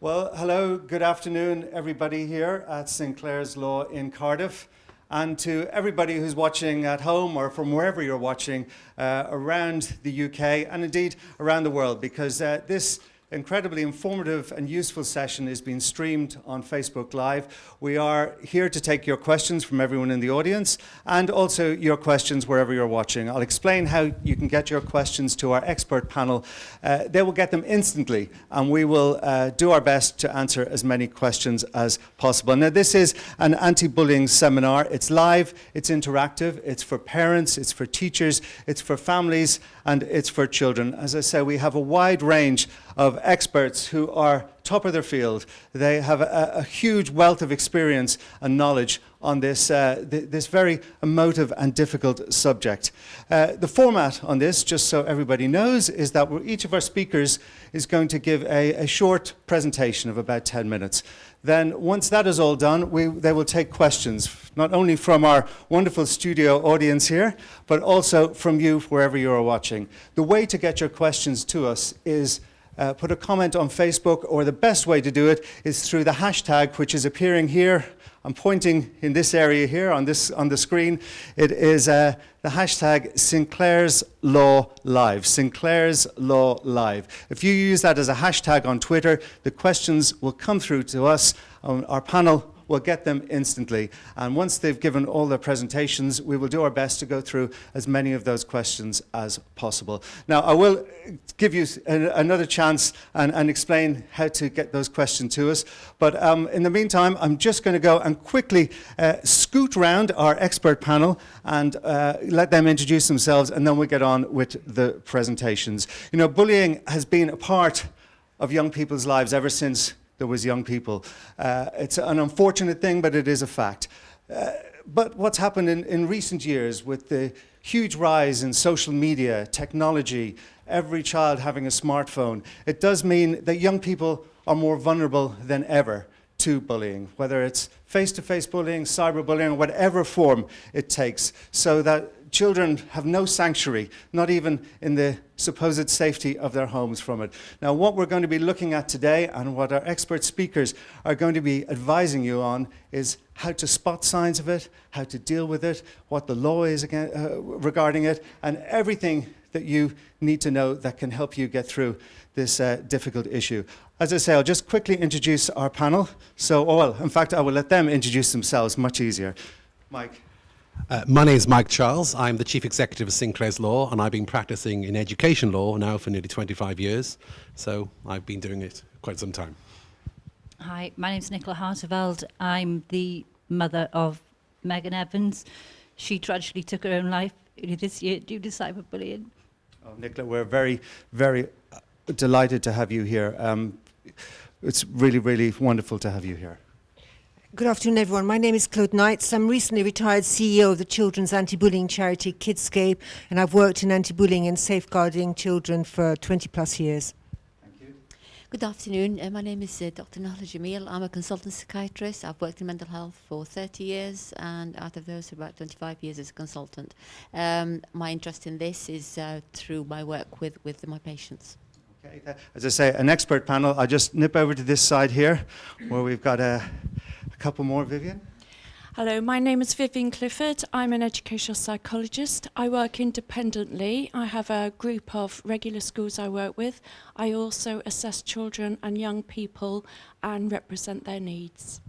Well, hello, good afternoon, everybody here at Sinclairslaw in Cardiff, and to everybody who's watching at home or from wherever you're watching around the UK and indeed around the world, because this incredibly informative and useful session is being streamed on Facebook Live. We are here to take your questions from everyone in the audience and also your questions wherever you're watching. I'll explain how you can get your questions to our expert panel. They will get them instantly, and we will do our best to answer as many questions as possible. Now, this is an anti-bullying seminar. It's live, it's interactive, it's for parents, it's for teachers, it's for families, and it's for children. As I say, we have a wide range of experts who are top of their field. They have a huge wealth of experience and knowledge on this, this very emotive and difficult subject. The format on this, just so everybody knows, is that each of our speakers is going to give a short presentation of about 10 minutes. Then once that is all done, they will take questions, not only from our wonderful studio audience here, but also from you wherever you are watching. The way to get your questions to us is put a comment on Facebook, or the best way to do it is through the hashtag, which is appearing here. I'm pointing in this area here on the screen. It is the hashtag Sinclairslaw Live. Sinclairslaw Live. If you use that as a hashtag on Twitter, the questions will come through to us. Our panel will get them instantly. And once they've given all their presentations, we will do our best to go through as many of those questions as possible. Now, I will give you another chance and explain how to get those questions to us. But in the meantime, I'm just going to go and quickly scoot round our expert panel and let them introduce themselves, and then we'll get on with the presentations. You know, bullying has been a part of young people's lives ever since there was young people. It's an unfortunate thing, but it is a fact. But what's happened in recent years with the huge rise in social media, technology, every child having a smartphone, it does mean that young people are more vulnerable than ever to bullying, whether it's face-to-face bullying, cyberbullying, whatever form it takes, so that children have no sanctuary, not even in the supposed safety of their homes from it. Now, what we're going to be looking at today and what our expert speakers are going to be advising you on is how to spot signs of it, how to deal with it, what the law is regarding it, and everything that you need to know that can help you get through this difficult issue. As I say, I'll just quickly introduce our panel. In fact, I will let them introduce themselves much easier. Mike. My name is Mike Charles. I'm the Chief Executive of Sinclairslaw, and I've been practicing in education law now for nearly 25 years. So I've been doing it quite some time. Hi, my name is Nicola Harteveld. I'm the mother of Megan Evans. She tragically took her own life earlier this year due to cyberbullying. Oh, Nicola, we're very, very delighted to have you here. It's really, really wonderful to have you here. Good afternoon, everyone. My name is Claude Knights. I'm recently retired CEO of the children's anti-bullying charity Kidscape, and I've worked in anti-bullying and safeguarding children for 20 plus years. Thank you. Good afternoon. My name is Dr. Nahla Jamil. I'm a consultant psychiatrist. I've worked in mental health for 30 years, and out of those, about 25 years as a consultant. My interest in this is through my work with my patients. Okay. As I say, an expert panel. I'll just nip over to this side here, where we've got a couple more. Vivian? Hello, my name is Vivian Clifford. I'm an educational psychologist. I work independently. I have a group of regular schools I work with. I also assess children and young people and represent their needs.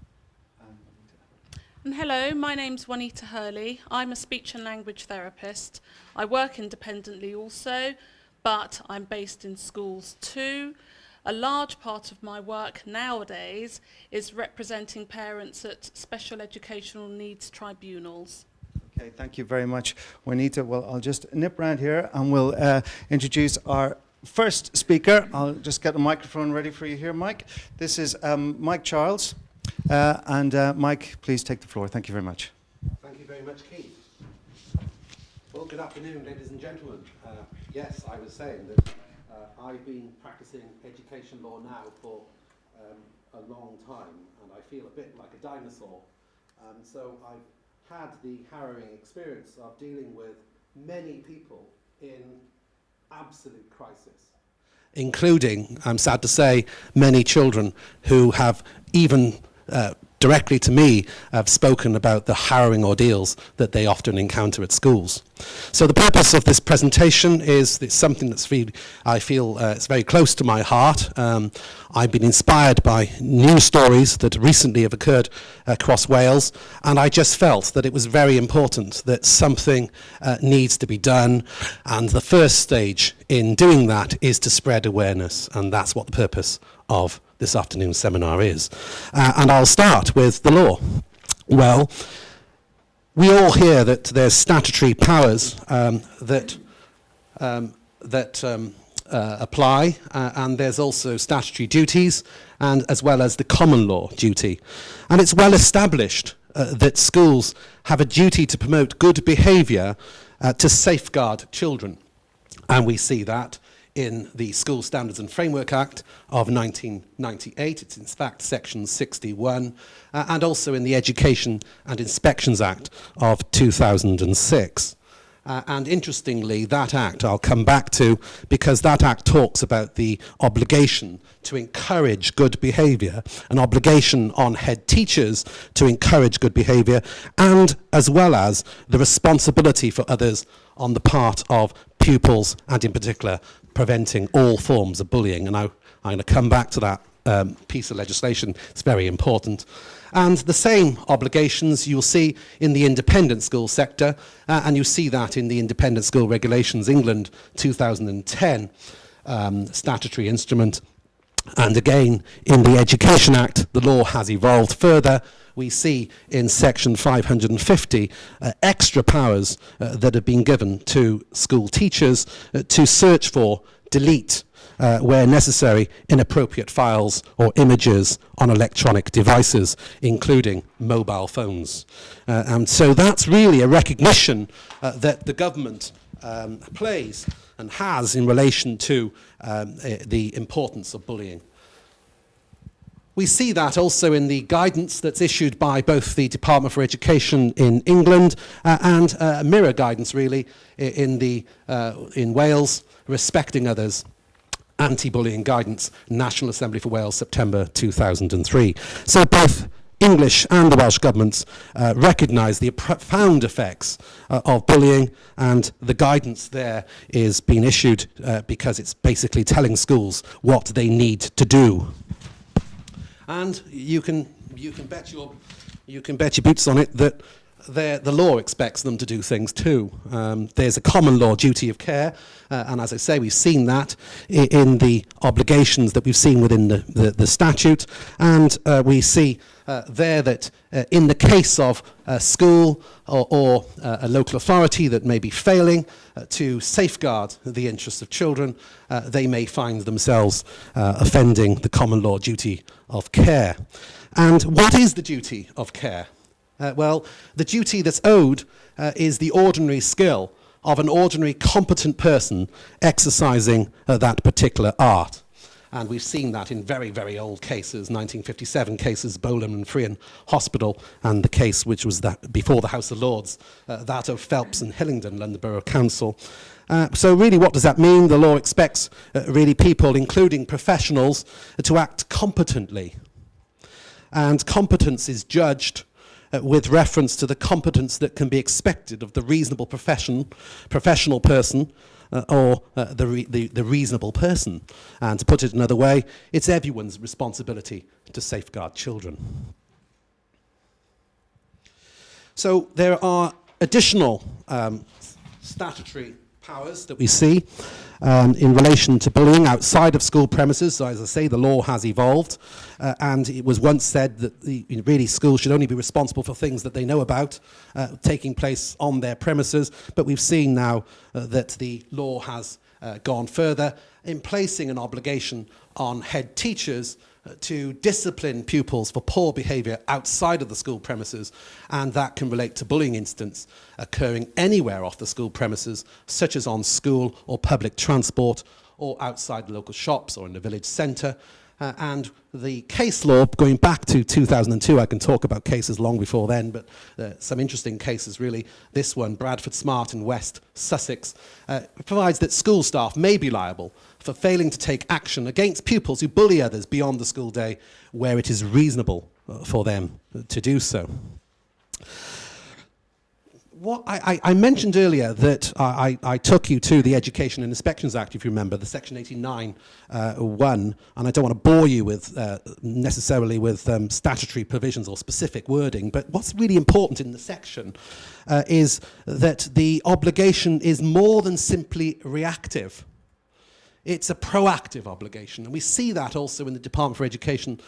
And hello, my name's Juanita Hurley. I'm a speech and language therapist. I work independently also, but I'm based in schools too. A large part of my work nowadays is representing parents at special educational needs tribunals. Okay, thank you very much, Juanita. Well, I'll just nip around here and we'll introduce our first speaker. I'll just get the microphone ready for you here, Mike. This is Mike Charles. Mike, please take the floor. Thank you very much. Thank you very much, Keith. Well, good afternoon, ladies and gentlemen. Yes, I was saying that I've been practicing education law now for a long time, and I feel a bit like a dinosaur. So I've had the harrowing experience of dealing with many people in absolute crisis. including, I'm sad to say, many children who have even directly to me have spoken about the harrowing ordeals that they often encounter at schools. So the purpose of this presentation is it's something that's I feel it's very close to my heart. I've been inspired by news stories that recently have occurred across Wales, and I just felt that it was very important that something needs to be done, and the first stage in doing that is to spread awareness, and that's what the purpose of this afternoon's seminar is. And I'll start with the law. Well, we all hear that there's statutory powers that apply, and there's also statutory duties, and as well as the common law duty. And it's well established that schools have a duty to promote good behaviour to safeguard children. And we see that in the School Standards and Framework Act of 1998. It's in fact section 61, and also in the Education and Inspections Act of 2006. And interestingly, that act I'll come back to, because that act talks about the obligation to encourage good behaviour, an obligation on head teachers to encourage good behaviour, and as well as the responsibility for others on the part of pupils, and in particular preventing all forms of bullying. And I'm going to come back to that piece of legislation. It's very important. And the same obligations you'll see in the independent school sector, and you see that in the Independent School Regulations England 2010 statutory instrument. And again, in the Education Act, the law has evolved further. We see in section 550 extra powers that have been given to school teachers to search for, delete, where necessary, inappropriate files or images on electronic devices, including mobile phones. And so that's really a recognition that the government plays and has in relation to the importance of bullying. We see that also in the guidance that's issued by both the Department for Education in England and mirror guidance, really, in Wales, respecting others. Anti-bullying guidance, National Assembly for Wales, September 2003. So both English and the Welsh governments recognise the profound effects of bullying, and the guidance there is being issued because it's basically telling schools what they need to do. And you can bet your boots on it that the law expects them to do things too. There's a common law duty of care, and as I say, we've seen that in the obligations that we've seen within the statute, and we see there that in the case of a school or a local authority that may be failing to safeguard the interests of children, they may find themselves offending the common law duty of care. And what is the duty of care? Well, the duty that's owed is the ordinary skill of an ordinary competent person exercising that particular art. And we've seen that in very, very old cases, 1957 cases, Bolam and Frian Hospital, and the case which was that before the House of Lords, that of Phelps and Hillingdon, London Borough Council. So really, what does that mean? The law expects really people, including professionals, to act competently. And competence is judged with reference to the competence that can be expected of the reasonable professional person or the reasonable person. And to put it another way, it's everyone's responsibility to safeguard children. So there are additional statutory powers that we see in relation to bullying outside of school premises. So as I say, the law has evolved, and it was once said that really schools should only be responsible for things that they know about taking place on their premises, but we've seen now that the law has gone further in placing an obligation on head teachers to discipline pupils for poor behaviour outside of the school premises, and that can relate to bullying incidents occurring anywhere off the school premises, such as on school or public transport, or outside local shops or in the village centre. and the case law, going back to 2002, I can talk about cases long before then, but some interesting cases really. This one, Bradford Smart in West Sussex, provides that school staff may be liable for failing to take action against pupils who bully others beyond the school day where it is reasonable for them to do so. What I mentioned earlier that I took you to the Education and Inspections Act, if you remember, the Section 89 1, and I don't want to bore you with necessarily with statutory provisions or specific wording, but what's really important in the section is that the obligation is more than simply reactive. It's a proactive obligation, and we see that also in the Department for Education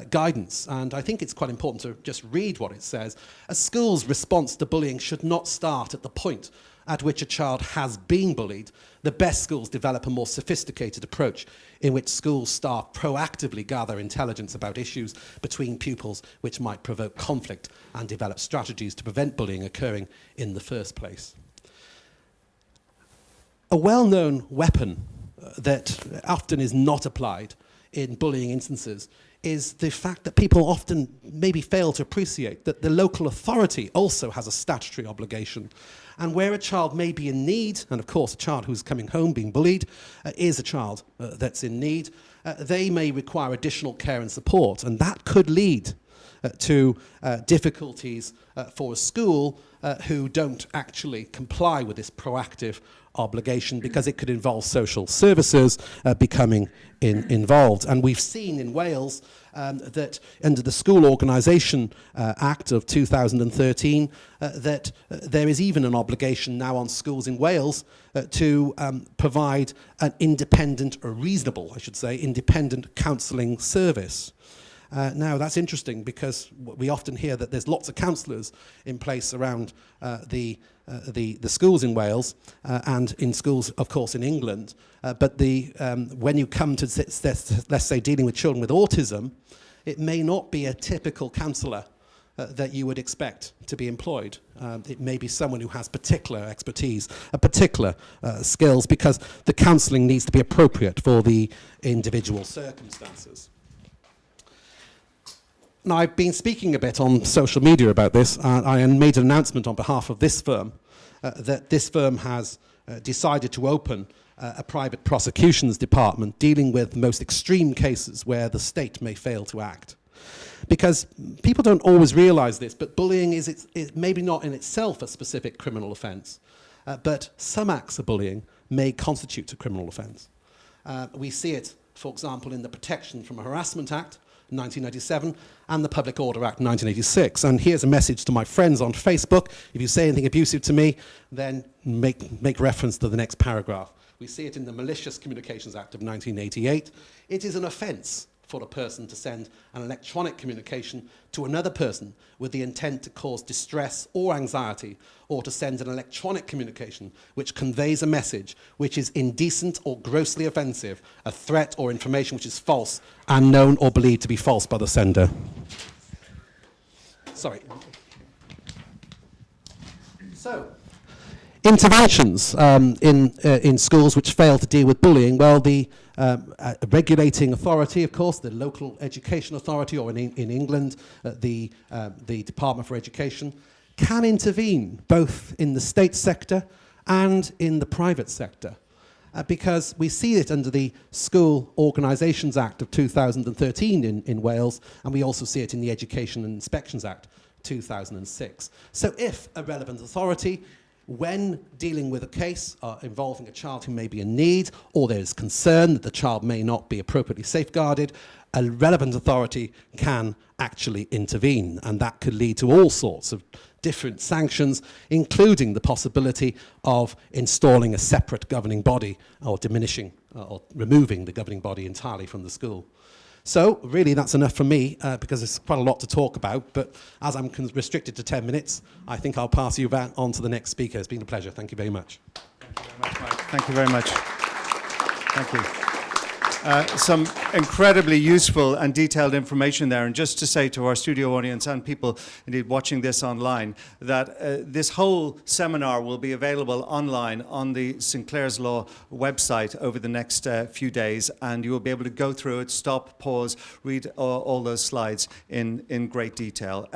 guidance, and I think it's quite important to just read what it says. A school's response to bullying should not start at the point at which a child has been bullied. The best schools develop a more sophisticated approach in which school staff proactively gather intelligence about issues between pupils which might provoke conflict and develop strategies to prevent bullying occurring in the first place. A well-known weapon that often is not applied in bullying instances is the fact that people often maybe fail to appreciate that the local authority also has a statutory obligation. And where a child may be in need, and of course a child who's coming home being bullied is a child that's in need, they may require additional care and support, and that could lead to difficulties for a school who don't actually comply with this proactive obligation, because it could involve social services becoming involved. And we've seen in Wales that under the School Organisation Act of 2013 that there is even an obligation now on schools in Wales to provide an independent, or reasonable, I should say, independent counselling service. Now, that's interesting because we often hear that there's lots of counsellors in place around the schools in Wales and in schools, of course, in England. But when you come to, let's say, dealing with children with autism, it may not be a typical counsellor that you would expect to be employed. It may be someone who has particular expertise, particular skills, because the counselling needs to be appropriate for the individual circumstances. Now, I've been speaking a bit on social media about this. I made an announcement on behalf of this firm that this firm has decided to open a private prosecutions department dealing with the most extreme cases where the state may fail to act. Because people don't always realise this, but bullying is maybe not in itself a specific criminal offence, but some acts of bullying may constitute a criminal offence. We see it, for example, in the Protection from Harassment Act, 1997, and the Public Order Act 1986. And here's a message to my friends on Facebook: if you say anything abusive to me, then make reference to the next paragraph. We see it in the Malicious Communications Act of 1988. It is an offence for a person to send an electronic communication to another person with the intent to cause distress or anxiety, or to send an electronic communication which conveys a message which is indecent or grossly offensive, a threat or information which is false and known or believed to be false by the sender. Sorry. So, interventions in schools which fail to deal with bullying. Well, the regulating authority, of course, the local education authority, or in England, the Department for Education, can intervene both in the state sector and in the private sector. Because we see it under the School Organisations Act of 2013 in Wales, and we also see it in the Education and Inspections Act 2006. So if a relevant authority, when dealing with a case involving a child who may be in need, or there is concern that the child may not be appropriately safeguarded, a relevant authority can actually intervene, and that could lead to all sorts of different sanctions, including the possibility of installing a separate governing body, or diminishing or removing the governing body entirely from the school. So, really, that's enough for me, because there's quite a lot to talk about, but as I'm restricted to 10 minutes, I think I'll pass you back on to the next speaker. It's been a pleasure. Thank you very much. Thank you very much, Mike. Thank you very much. Thank you. Some incredibly useful and detailed information there. And just to say to our studio audience and people indeed watching this online, that this whole seminar will be available online on the Sinclair's Law website over the next few days, and you will be able to go through it, stop, pause, read all those slides in great detail.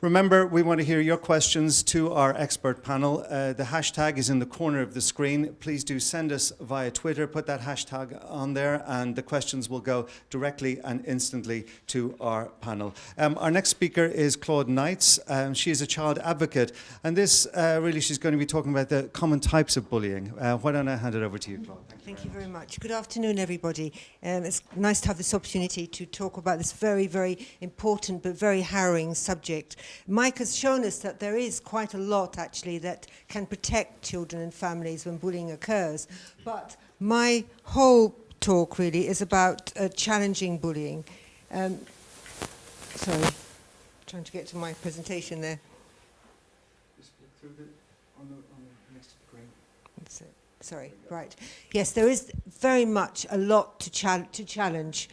Remember, we want to hear your questions to our expert panel. The hashtag is in the corner of the screen. Please do send us via Twitter, put that hashtag on there, and the questions will go directly and instantly to our panel. Our next speaker is Claude Knights. She is a child advocate, and this really she's going to be talking about the common types of bullying. Why don't I hand it over to you, Claude? Thank you very much. Good afternoon, everybody. It's nice to have this opportunity to talk about this very, very important but very harrowing subject. Mike has shown us that there is quite a lot, actually, that can protect children and families when bullying occurs. But my whole talk, really, is about challenging bullying. Sorry, trying to get to my presentation there. Just look through on the next screen. That's it. Sorry, right. Yes, there is very much a lot to challenge.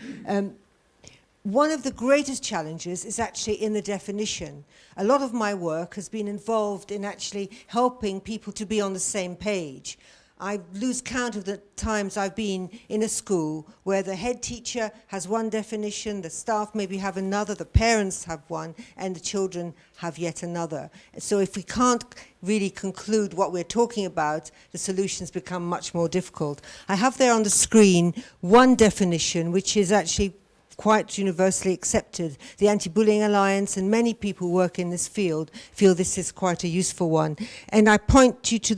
One of the greatest challenges is actually in the definition. A lot of my work has been involved in actually helping people to be on the same page. I lose count of the times I've been in a school where the head teacher has one definition, the staff maybe have another, the parents have one, and the children have yet another. So if we can't really conclude what we're talking about, the solutions become much more difficult. I have there on the screen one definition, which is actually quite universally accepted. The Anti-Bullying Alliance and many people who work in this field feel this is quite a useful one. And I point you to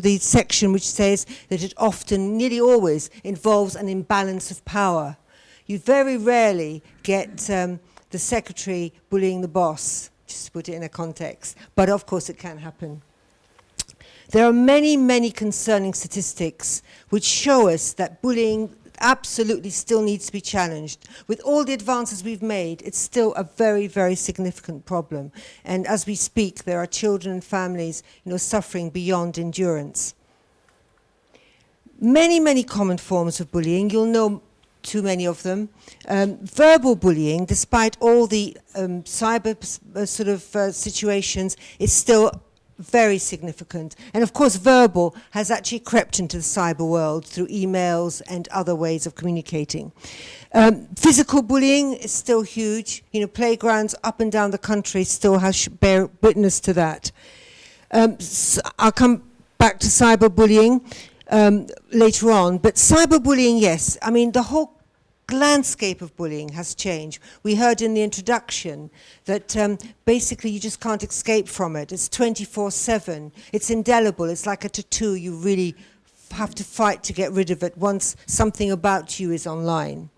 the section which says that it often, nearly always, involves an imbalance of power. You very rarely get the secretary bullying the boss, just to put it in a context. But of course it can happen. There are many, many concerning statistics which show us that bullying absolutely still needs to be challenged. With all the advances we've made, it's still a very, very significant problem. And as we speak, there are children and families, suffering beyond endurance. Many, many common forms of bullying. You'll know too many of them. Verbal bullying, despite all the cyber situations, is still very significant. And of course, verbal has actually crept into the cyber world through emails and other ways of communicating. Physical bullying is still huge. Playgrounds up and down the country still bear witness to that. So I'll come back to cyberbullying later on. But cyberbullying, yes. I mean, the whole landscape of bullying has changed. We heard in the introduction that basically you just can't escape from it. It's 24/7. It's indelible. It's like a tattoo. You really have to fight to get rid of it once something about you is online.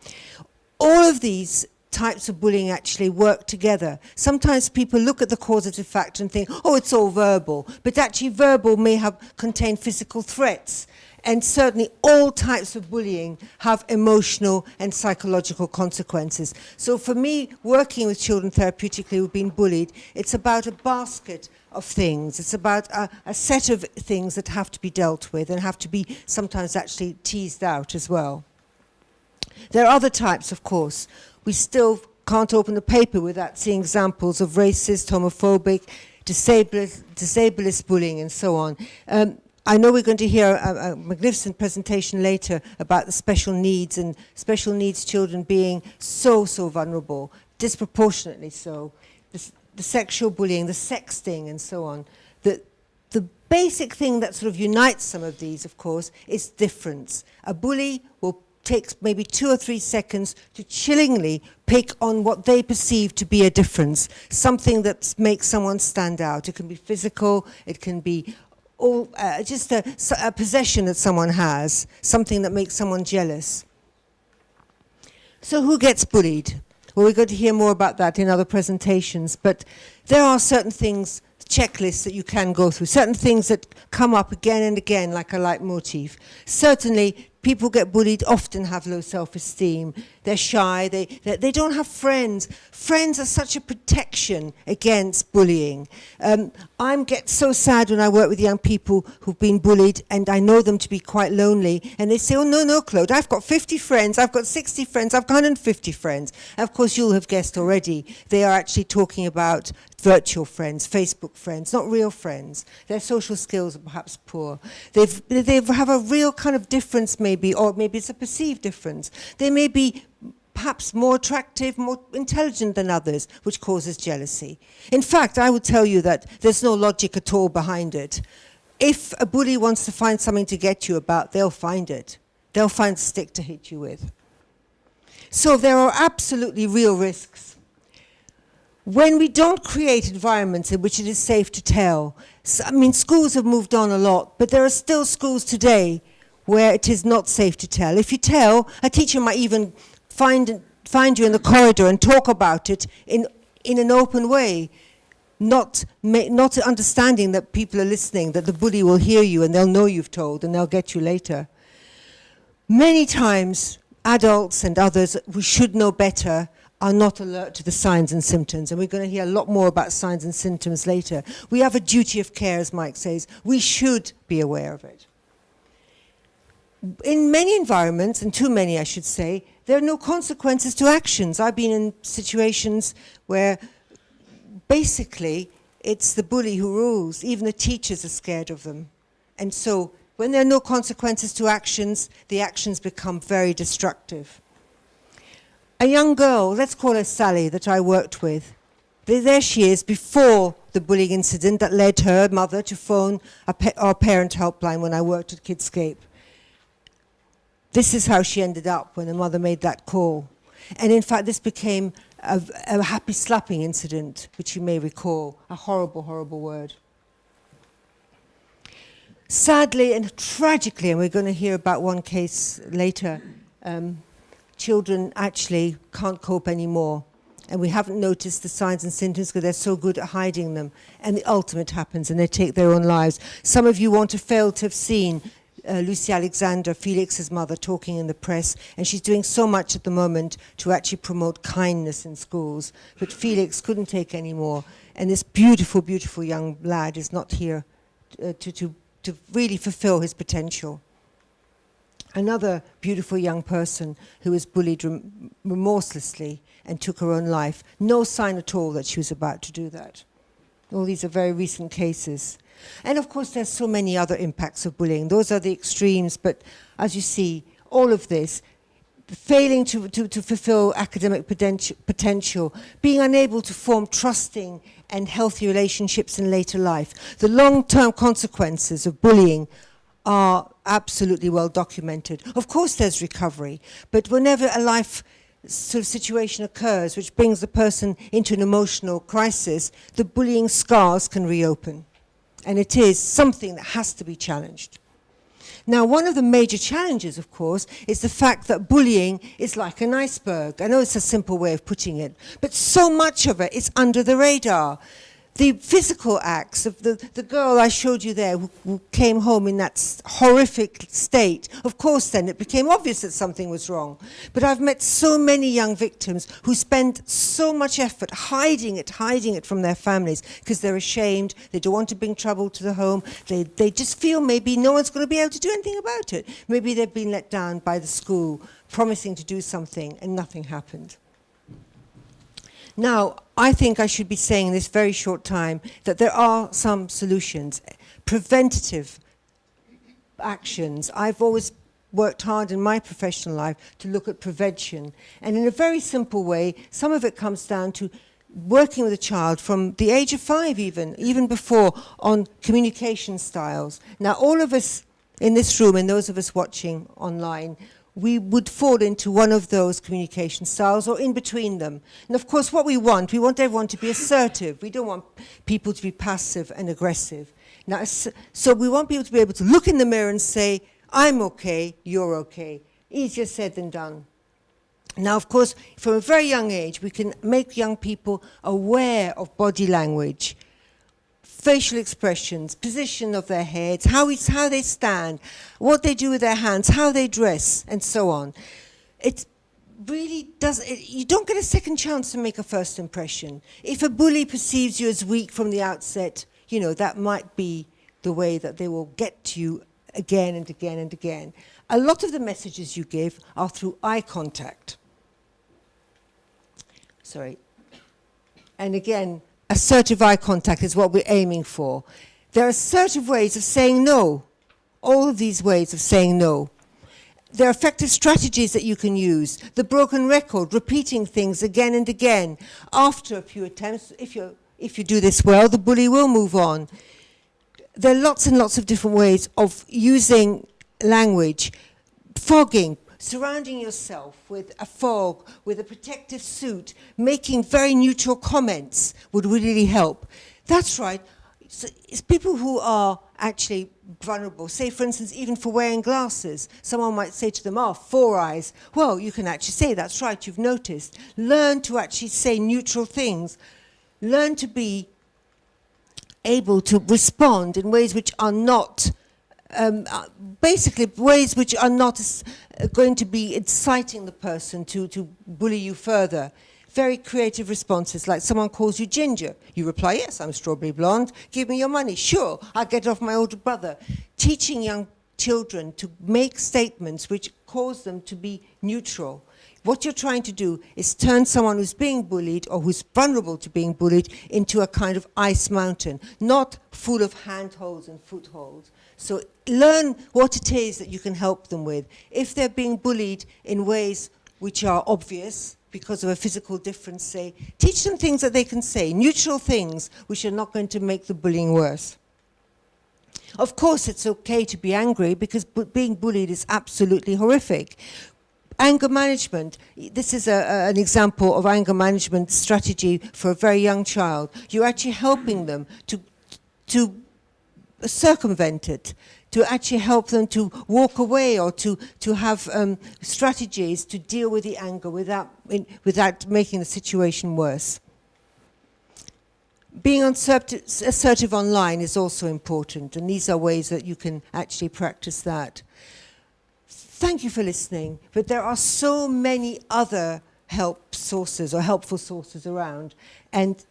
All of these types of bullying actually work together. Sometimes people look at the causative factor and think, oh, it's all verbal. But actually verbal may contain physical threats. And certainly all types of bullying have emotional and psychological consequences. So for me, working with children therapeutically who've been bullied, it's about a basket of things. It's about a set of things that have to be dealt with and have to be sometimes actually teased out as well. There are other types, of course. We still can't open the paper without seeing examples of racist, homophobic, disableist bullying and so on. I know we're going to hear a magnificent presentation later about the special needs and special needs children being so vulnerable, disproportionately so. The sexual bullying, the sexting and so on. The basic thing that sort of unites some of these, of course, is difference. A bully will take maybe 2 or 3 seconds to chillingly pick on what they perceive to be a difference, something that makes someone stand out. It can be physical, it can be just a possession that someone has, something that makes someone jealous. So who gets bullied? Well, we're going to hear more about that in other presentations, but there are certain things, checklists that you can go through, certain things that come up again and again like a leitmotif. Certainly, people get bullied often have low self-esteem. they're shy, they don't have friends. Friends are such a protection against bullying. I get so sad when I work with young people who've been bullied, and I know them to be quite lonely, and they say, oh, no, Claude, I've got 50 friends, I've got 60 friends, I've got 150 friends. And of course, you'll have guessed already, they are actually talking about virtual friends, Facebook friends, not real friends. Their social skills are perhaps poor. They have a real kind of difference maybe, or maybe it's a perceived difference. They may be perhaps more attractive, more intelligent than others, which causes jealousy. In fact, I would tell you that there's no logic at all behind it. If a bully wants to find something to get you about, they'll find it. They'll find a stick to hit you with. So there are absolutely real risks. When we don't create environments in which it is safe to tell, I mean, schools have moved on a lot, but there are still schools today where it is not safe to tell. If you tell, a teacher might even find you in the corridor and talk about it in an open way, not understanding that people are listening, that the bully will hear you and they'll know you've told and they'll get you later. Many times, adults and others who should know better are not alert to the signs and symptoms, and we're going to hear a lot more about signs and symptoms later. We have a duty of care, as Mike says. We should be aware of it. In many environments, and too many I should say, there are no consequences to actions. I've been in situations where basically it's the bully who rules. Even the teachers are scared of them. And so when there are no consequences to actions, the actions become very destructive. A young girl, let's call her Sally, that I worked with, there she is before the bullying incident that led her mother to phone our parent helpline when I worked at Kidscape. This is how she ended up when the mother made that call. And in fact, this became a happy slapping incident, which you may recall, a horrible, horrible word. Sadly and tragically, and we're going to hear about one case later, children actually can't cope anymore. And we haven't noticed the signs and symptoms because they're so good at hiding them. And the ultimate happens and they take their own lives. Some of you won't have failed to have seen Lucy Alexander, Felix's mother, talking in the press. And she's doing so much at the moment to actually promote kindness in schools. But Felix couldn't take any more. And this beautiful, beautiful young lad is not here to really fulfill his potential. Another beautiful young person who was bullied remorselessly and took her own life. No sign at all that she was about to do that. All these are very recent cases. And of course, there's so many other impacts of bullying. Those are the extremes, but as you see, all of this, failing to fulfill academic potential, being unable to form trusting and healthy relationships in later life. The long-term consequences of bullying are absolutely well documented. Of course there's recovery, but whenever a life sort of situation occurs which brings the person into an emotional crisis, the bullying scars can reopen. And it is something that has to be challenged. Now, one of the major challenges, of course, is the fact that bullying is like an iceberg. I know it's a simple way of putting it, but so much of it is under the radar. The physical acts of the girl I showed you there who came home in that horrific state, of course then it became obvious that something was wrong. But I've met so many young victims who spend so much effort hiding it from their families because they're ashamed, they don't want to bring trouble to the home, they just feel maybe no one's going to be able to do anything about it. Maybe they've been let down by the school promising to do something and nothing happened. Now, I think I should be saying in this very short time that there are some solutions, preventative actions. I've always worked hard in my professional life to look at prevention. And in a very simple way, some of it comes down to working with a child from the age of 5 even before, on communication styles. Now, all of us in this room and those of us watching online, we would fall into one of those communication styles or in between them. And of course, what we want everyone to be assertive. We don't want people to be passive and aggressive. Now, so we want people to be able to look in the mirror and say, I'm okay, you're okay. Easier said than done. Now, of course, from a very young age, we can make young people aware of body language, facial expressions, position of their heads, how they stand, what they do with their hands, how they dress, and so on. really you don't get a second chance to make a first impression. If a bully perceives you as weak from the outset, you know, that might be the way that they will get to you again and again and again. A lot of the messages you give are through eye contact. Sorry. And again, assertive eye contact is what we're aiming for. There are assertive ways of saying no. All of these ways of saying no. There are effective strategies that you can use. The broken record, repeating things again and again. After a few attempts, if you do this well, the bully will move on. There are lots and lots of different ways of using language. Fogging, surrounding yourself with a fog, with a protective suit, making very neutral comments would really help. That's right. So it's people who are actually vulnerable. Say, for instance, even for wearing glasses. Someone might say to them, oh, 4 eyes. Well, you can actually say, that's right, you've noticed. Learn to actually say neutral things. Learn to be able to respond in ways which are not, basically ways which are not going to be inciting the person to bully you further. Very creative responses, like someone calls you Ginger. You reply, yes, I'm strawberry blonde. Give me your money. Sure, I'll get it off my older brother. Teaching young children to make statements which cause them to be neutral. What you're trying to do is turn someone who's being bullied or who's vulnerable to being bullied into a kind of ice mountain, not full of handholds and footholds. So learn what it is that you can help them with. If they're being bullied in ways which are obvious, because of a physical difference, say, teach them things that they can say, neutral things which are not going to make the bullying worse. Of course, it's okay to be angry because being bullied is absolutely horrific. Anger management, this is an example of anger management strategy for a very young child. You're actually helping them to circumvent it, to actually help them to walk away or to have strategies to deal with the anger without making the situation worse. Being assertive online is also important, and these are ways that you can actually practice that. Thank you for listening, but there are so many other help sources or helpful sources around, and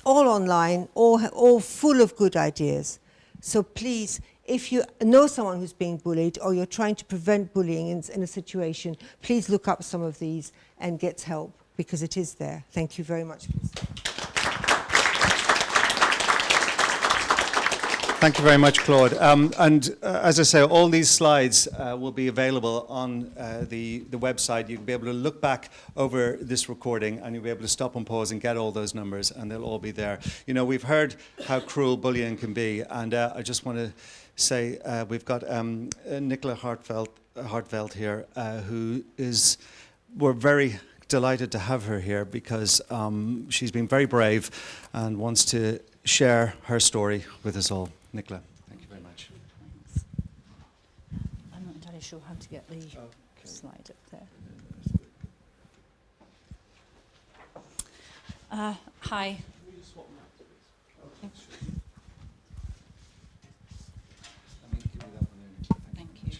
all online, all full of good ideas. So please, if you know someone who's being bullied or you're trying to prevent bullying in a situation, please look up some of these and get help, because it is there. Thank you very much. Thank you very much, Claude. As I say, all these slides will be available on the website. You'll be able to look back over this recording and you'll be able to stop and pause and get all those numbers, and they'll all be there. You know, we've heard how cruel bullying can be, and I just want to say we've got Nicola Hartveld here, we're very delighted to have her here because she's been very brave and wants to share her story with us all. Nicola, thank you very much. Thanks. I'm not entirely sure how to get the slide up there. Hi. Thank you.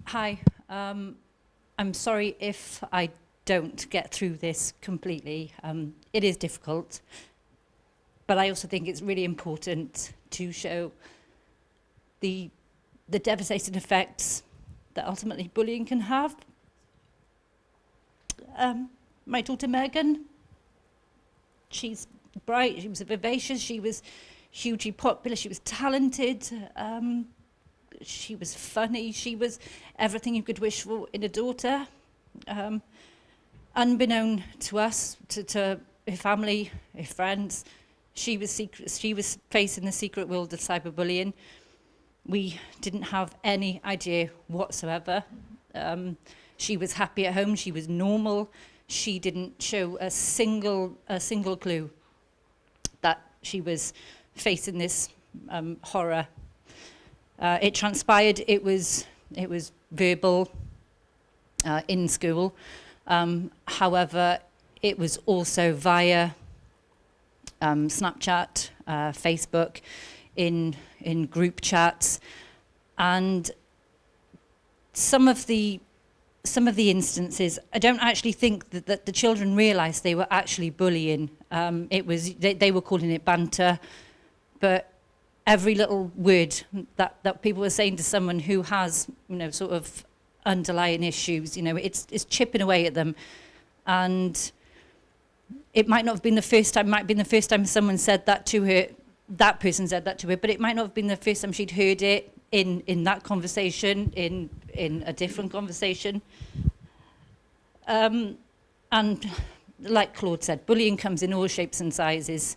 Hi. I'm sorry if I don't get through this completely. It is difficult. But I also think it's really important to show the devastating effects that ultimately bullying can have. My daughter Megan, she's bright, she was vivacious, she was hugely popular, she was talented, she was funny, she was everything you could wish for in a daughter. Unbeknown to us, to her family, her friends, she was facing the secret world of cyberbullying. We didn't have any idea whatsoever. She was happy at home. She was normal. She didn't show a single clue that she was facing this horror. It transpired. It was verbal in school. However, it was also via Snapchat, Facebook, in group chats, and some of the some of the instances, I don't actually think that the children realised they were actually bullying. It was they were calling it banter, but every little word that people were saying to someone who has, you know, sort of underlying issues, you know, it's chipping away at them. And it might not have been the first time, might have been the first time someone said that to her, that person said that to her, but it might not have been the first time she'd heard it in that conversation, in a different conversation. And like Claude said, bullying comes in all shapes and sizes.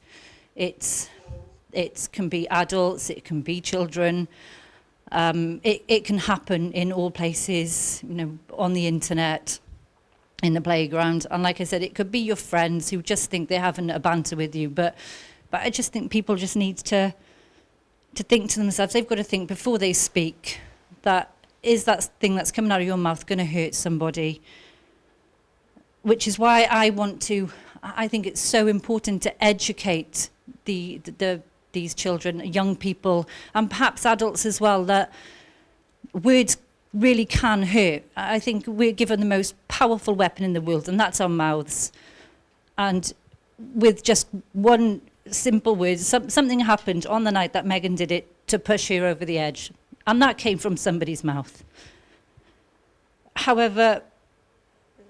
It can be adults, it can be children. It can happen in all places, you know, on the internet, in the playground. And like I said, it could be your friends who just think they're having a banter with you. But I just think people just need to think to themselves, they've got to think before they speak, that is that thing that's coming out of your mouth going to hurt somebody? Which is why I think it's so important to educate these children, young people, and perhaps adults as well, that words really can hurt. I think we're given the most powerful weapon in the world, and that's our mouths. And with just one simple word, something happened on the night that Megan did it to push her over the edge, and that came from somebody's mouth. However,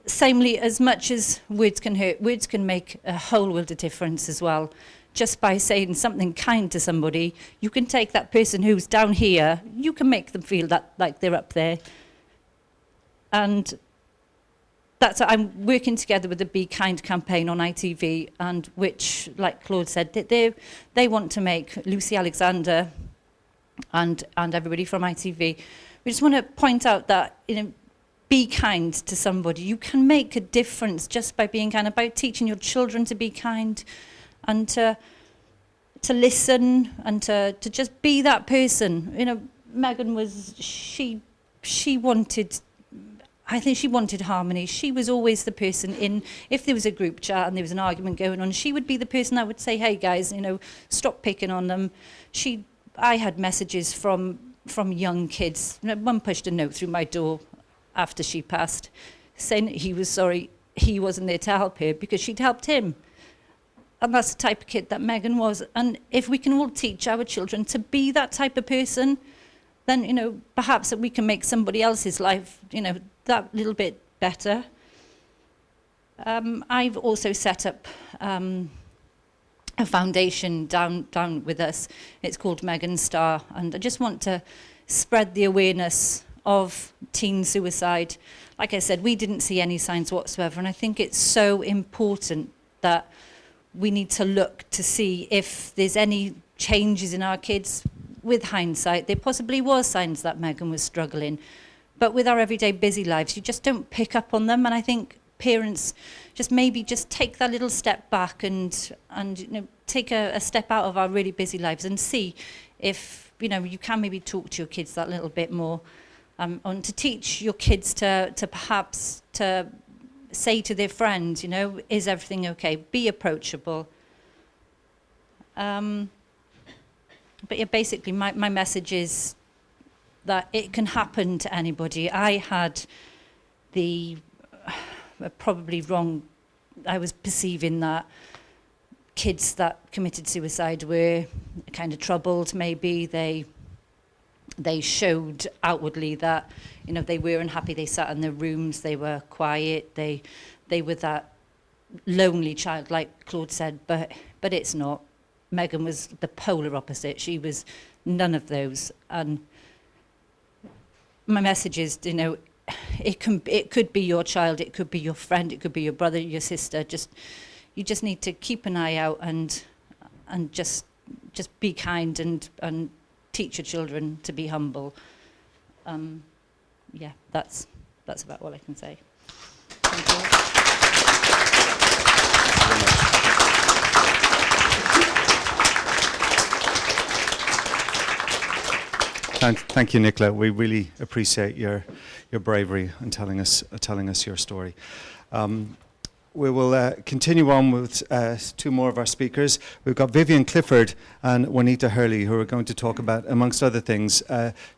samely, as much as words can hurt, words can make a whole world of difference as well. Just by saying something kind to somebody, you can take that person who's down here, you can make them feel that like they're up there. And that's I'm working together with the Be Kind campaign on ITV, and which, like Claude said, they want to make Lucy Alexander and everybody from ITV. We just want to point out that, you know, be kind to somebody. You can make a difference just by being kind, about teaching your children to be kind, and to listen, and to just be that person. You know, Megan was, she wanted, I think she wanted harmony. She was always the person if there was a group chat and there was an argument going on, she would be the person that would say, hey guys, you know, stop picking on them. I had messages from young kids. One pushed a note through my door after she passed, saying he was sorry he wasn't there to help her because she'd helped him. And that's the type of kid that Megan was. And if we can all teach our children to be that type of person, then, you know, perhaps that we can make somebody else's life, you know, that little bit better. I've also set up a foundation down with us. It's called Megan Star. And I just want to spread the awareness of teen suicide. Like I said, we didn't see any signs whatsoever. And I think it's so important that we need to look to see if there's any changes in our kids. With hindsight, there possibly was signs that Megan was struggling. But with our everyday busy lives, you just don't pick up on them. And I think parents just take that little step back and you know, take a step out of our really busy lives and see if, you know, you can maybe talk to your kids that little bit more. And to teach your kids to perhaps to say to their friends, you know, is everything okay? Be approachable. But yeah, basically my message is that it can happen to anybody. I had probably wrong, I was perceiving that kids that committed suicide were kind of troubled, maybe. They showed outwardly that, you know, they were unhappy. They sat in their rooms, they were quiet, they were that lonely child, like Claude said, but it's not. Megan was the polar opposite. She was none of those. And my message is, you know, it could be your child, it could be your friend, it could be your brother, your sister. You just need to keep an eye out and just be kind and teach your children to be humble. Yeah, that's about all I can say. Thank you. Thank you, Nicola. We really appreciate your bravery in telling us your story. we will continue on with two more of our speakers. We've got Vivian Clifford and Juanita Hurley, who are going to talk about, amongst other things,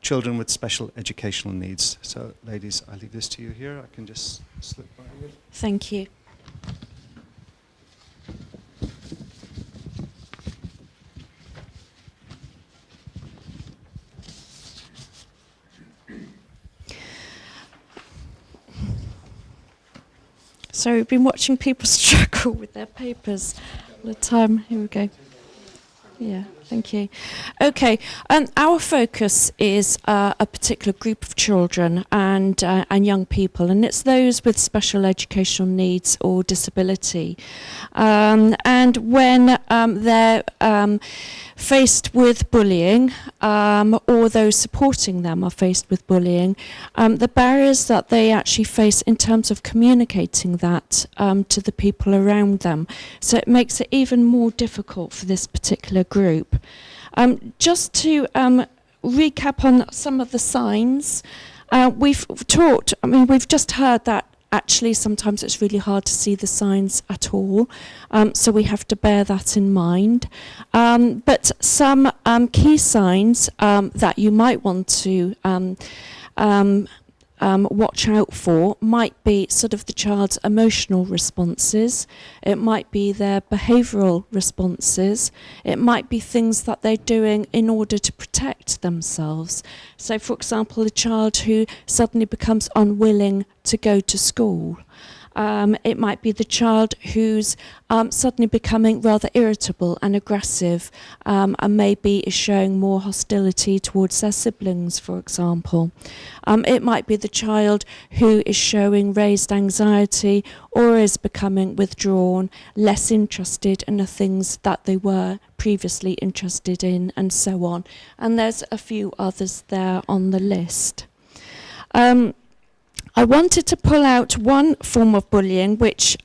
children with special educational needs. So, ladies, I'll leave this to you here. I can just slip by you. Thank you. So we've been watching people struggle with their papers all the time. Here we go. Yeah, thank you. Okay, our focus is a particular group of children and young people, and it's those with special educational needs or disability. And when they're faced with bullying, or those supporting them are faced with bullying, the barriers that they actually face in terms of communicating that to the people around them. So it makes it even more difficult for this particular group. Just to recap on some of the signs, we've just heard that actually sometimes it's really hard to see the signs at all, so we have to bear that in mind. But some key signs that you might want to watch out for might be sort of the child's emotional responses, it might be their behavioural responses, it might be things that they're doing in order to protect themselves. So, for example, a child who suddenly becomes unwilling to go to school. It might be the child who's suddenly becoming rather irritable and aggressive, and maybe is showing more hostility towards their siblings, for example. It might be the child who is showing raised anxiety or is becoming withdrawn, less interested in the things that they were previously interested in, and so on. And there's a few others there on the list. I wanted to pull out one form of bullying which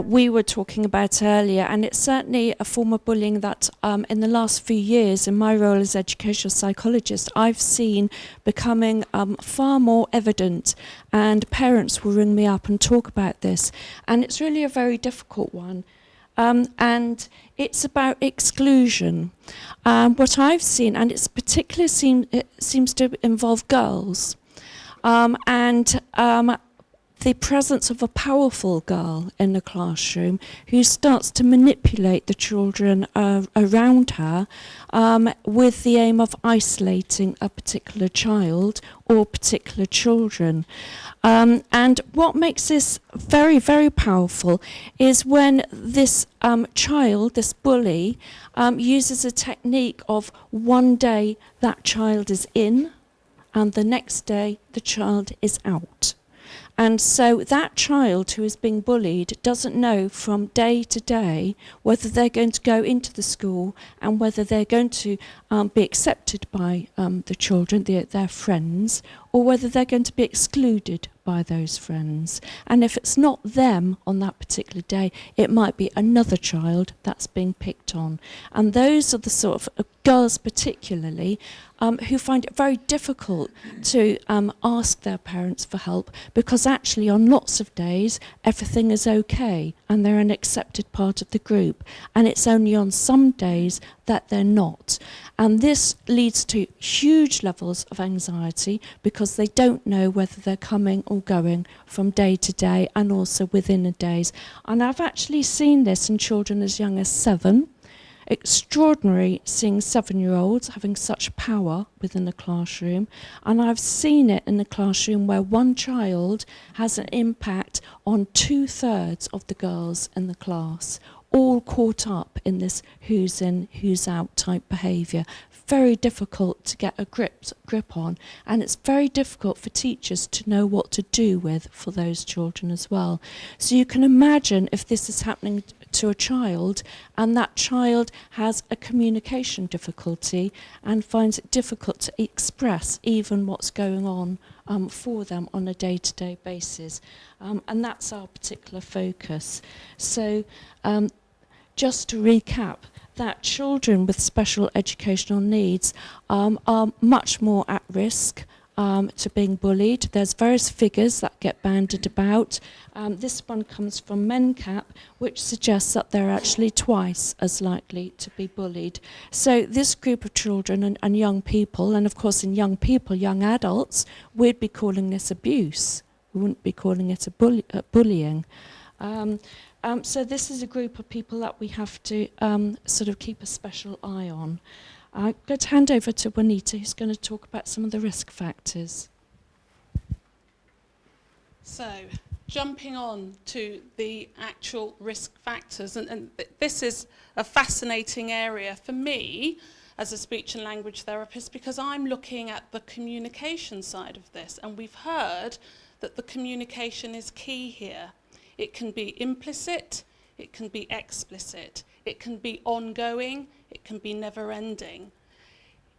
we were talking about earlier, and it's certainly a form of bullying that in the last few years, in my role as educational psychologist, I've seen becoming far more evident, and parents will ring me up and talk about this, and it's really a very difficult one. And it's about exclusion. What I've seen, and it's particularly it seems to involve girls, and the presence of a powerful girl in the classroom who starts to manipulate the children around her with the aim of isolating a particular child or particular children. And what makes this very, very powerful is when this child, this bully, uses a technique of one day that child is in and the next day the child is out. And so that child who is being bullied doesn't know from day to day whether they're going to go into the school and whether they're going to be accepted by the children, their friends, or whether they're going to be excluded by those friends. And if it's not them on that particular day, it might be another child that's being picked on. And those are the sort of girls particularly who find it very difficult to ask their parents for help, because actually on lots of days everything is okay and they're an accepted part of the group, and it's only on some days that they're not. And this leads to huge levels of anxiety because they don't know whether they're coming or going from day to day, and also within the days. And I've actually seen this in children as young as 7. Extraordinary seeing 7-year-olds having such power within the classroom, and I've seen it in the classroom where one child has an impact on 2/3 of the girls in the class, all caught up in this who's in, who's out type behaviour. Very difficult to get a grip on, and it's very difficult for teachers to know what to do with for those children as well. So you can imagine if this is happening to a child, and that child has a communication difficulty and finds it difficult to express even what's going on for them on a day-to-day basis. And that's our particular focus. So just to recap, that children with special educational needs are much more at risk to being bullied. There's various figures that get bandied about. This one comes from MenCap, which suggests that they're actually twice as likely to be bullied. So this group of children and young people, and of course in young people, young adults, we'd be calling this abuse. We wouldn't be calling it bullying. So this is a group of people that we have to sort of keep a special eye on. I'm going to hand over to Juanita, who's going to talk about some of the risk factors. So, jumping on to the actual risk factors, and this is a fascinating area for me as a speech and language therapist, because I'm looking at the communication side of this, and we've heard that the communication is key here. It can be implicit, it can be explicit, it can be ongoing, it can be never-ending.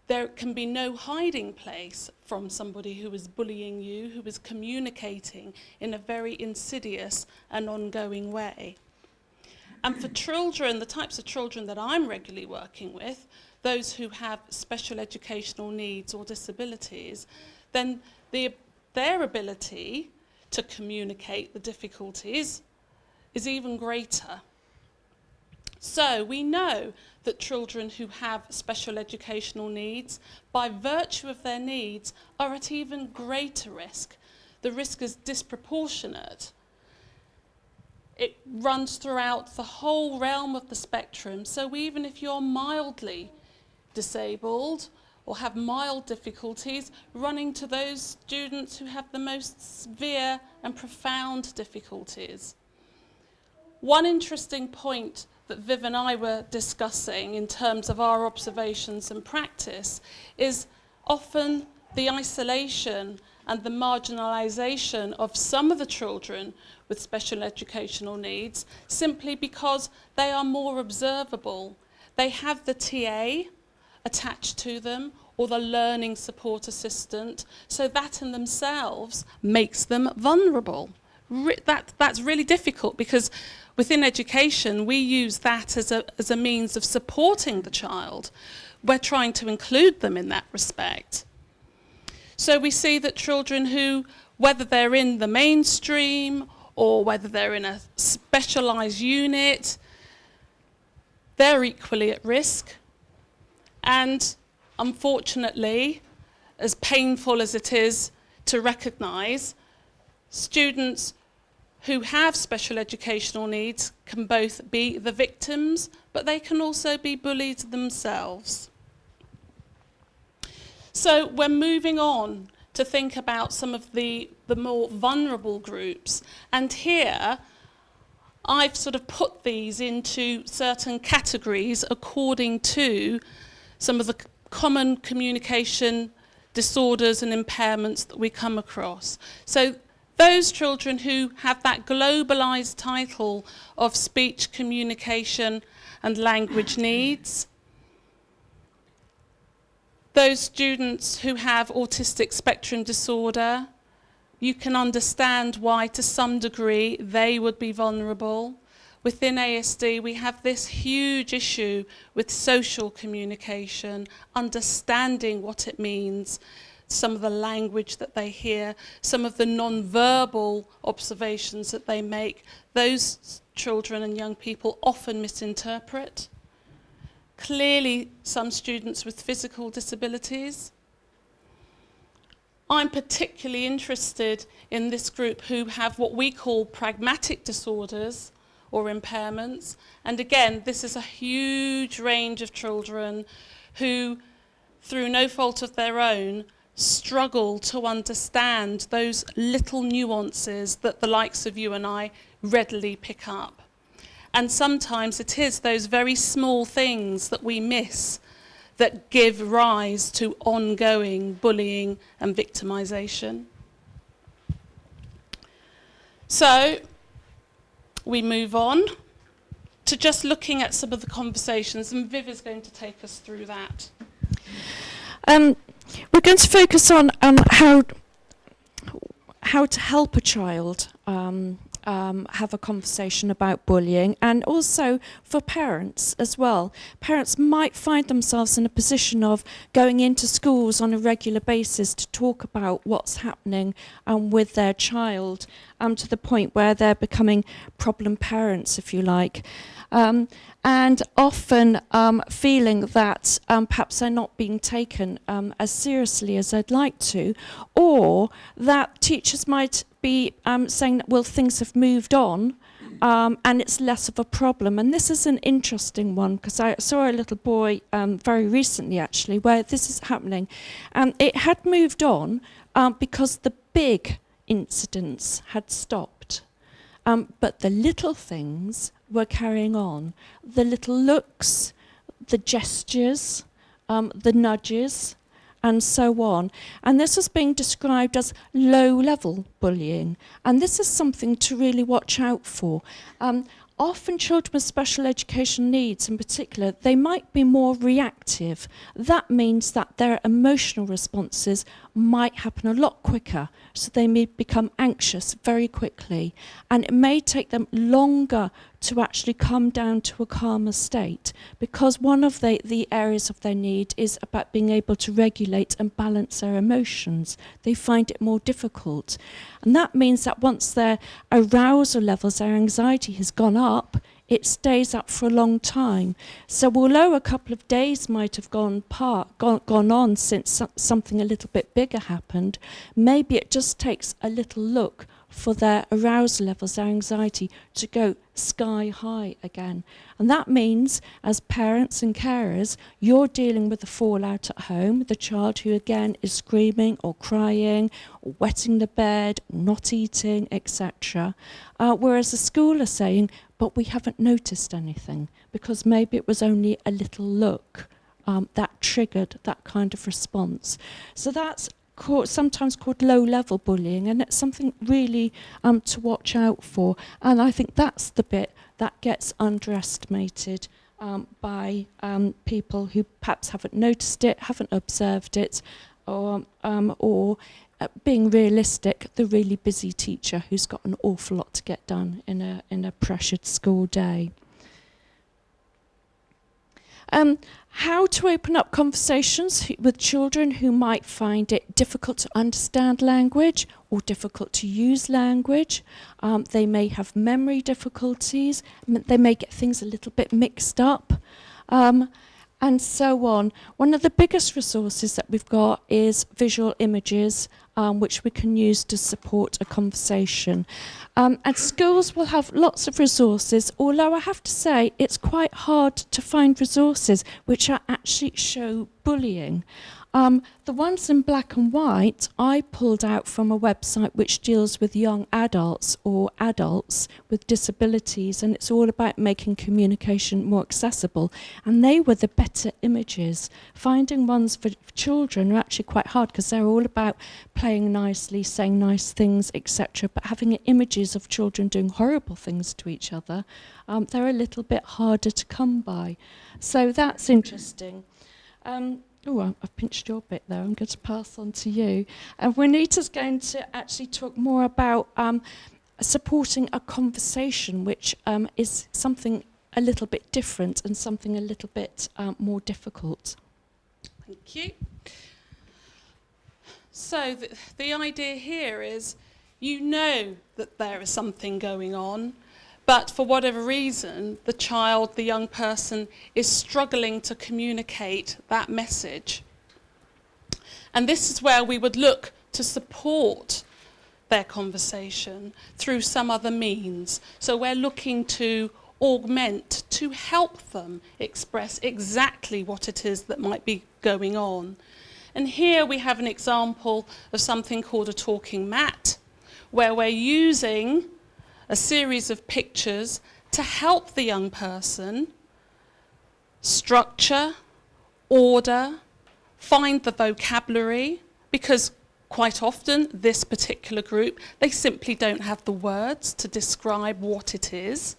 There can be no hiding place from somebody who is bullying you, who is communicating in a very insidious and ongoing way. And for children, the types of children that I'm regularly working with, those who have special educational needs or disabilities, then their ability to communicate the difficulties is even greater. So we know that children who have special educational needs, by virtue of their needs, are at even greater risk. The risk is disproportionate. It runs throughout the whole realm of the spectrum. So even if you're mildly disabled or have mild difficulties, running to those students who have the most severe and profound difficulties. One interesting point that Viv and I were discussing in terms of our observations and practice is often the isolation and the marginalisation of some of the children with special educational needs simply because they are more observable. They have the TA attached to them or the learning support assistant, so that in themselves makes them vulnerable. That's really difficult because within education we use that as a means of supporting the child. We're trying to include them in that respect. So we see that children who, whether they're in the mainstream or whether they're in a specialised unit, they're equally at risk. And unfortunately, as painful as it is to recognise, students who have special educational needs can both be the victims, but they can also be bullied themselves. So we're moving on to think about some of the more vulnerable groups. And here, I've sort of put these into certain categories according to some of the common communication disorders and impairments that we come across. So those children who have that globalised title of speech, communication and language needs, those students who have autistic spectrum disorder, you can understand why to some degree they would be vulnerable. Within ASD, we have this huge issue with social communication, understanding what it means, some of the language that they hear, some of the non-verbal observations that they make. Those children and young people often misinterpret. Clearly, some students with physical disabilities. I'm particularly interested in this group who have what we call pragmatic disorders or impairments. And again, this is a huge range of children who, through no fault of their own, struggle to understand those little nuances that the likes of you and I readily pick up. And sometimes it is those very small things that we miss that give rise to ongoing bullying and victimisation. So we move on to just looking at some of the conversations, and Viv is going to take us through that. We're going to focus on how to help a child have a conversation about bullying, and also for parents as well. Parents might find themselves in a position of going into schools on a regular basis to talk about what's happening with their child, to the point where they're becoming problem parents, if you like. And often feeling that perhaps they're not being taken as seriously as they'd like to, or that teachers might be saying that, well, things have moved on and it's less of a problem. And this is an interesting one, because I saw a little boy very recently, actually, where this is happening. It had moved on because the big incidents had stopped. But the little things were carrying on. The little looks, the gestures, the nudges, and so on. And this is being described as low-level bullying. And this is something to really watch out for. Often children with special education needs in particular, they might be more reactive. That means that their emotional responses might happen a lot quicker, so they may become anxious very quickly. And it may take them longer to actually come down to a calmer state, because one of the areas of their need is about being able to regulate and balance their emotions. They find it more difficult. And that means that once their arousal levels, their anxiety has gone up, it stays up for a long time. So although a couple of days might have gone on since something a little bit bigger happened, maybe it just takes a little look for their arousal levels, their anxiety, to go sky high again. And that means, as parents and carers, you're dealing with the fallout at home, the child who again is screaming or crying or wetting the bed, not eating, etc. Whereas the school are saying, but we haven't noticed anything, because maybe it was only a little look that triggered that kind of response. So that's sometimes called low-level bullying, and it's something really to watch out for. And I think that's the bit that gets underestimated by people who perhaps haven't noticed it, haven't observed it, or being realistic, the really busy teacher who's got an awful lot to get done in a pressured school day. How to open up conversations with children who might find it difficult to understand language or difficult to use language. They may have memory difficulties. They may get things a little bit mixed up. And so on. One of the biggest resources that we've got is visual images, which we can use to support a conversation. And schools will have lots of resources, although I have to say it's quite hard to find resources which actually show bullying. The ones in black and white I pulled out from a website which deals with young adults or adults with disabilities, and it's all about making communication more accessible, and they were the better images. Finding ones for children are actually quite hard because they're all about playing nicely, saying nice things, etc., but having images of children doing horrible things to each other, they're a little bit harder to come by. So that's interesting. I've pinched your bit there. I'm going to pass on to you. And Juanita's going to actually talk more about supporting a conversation, which is something a little bit different and something a little bit more difficult. Thank you. So the idea here is, you know that there is something going on, but for whatever reason, the child, the young person, is struggling to communicate that message. And this is where we would look to support their conversation through some other means. So we're looking to augment, to help them express exactly what it is that might be going on. And here we have an example of something called a talking mat, where we're using a series of pictures to help the young person structure, order, find the vocabulary, because quite often this particular group, they simply don't have the words to describe what it is,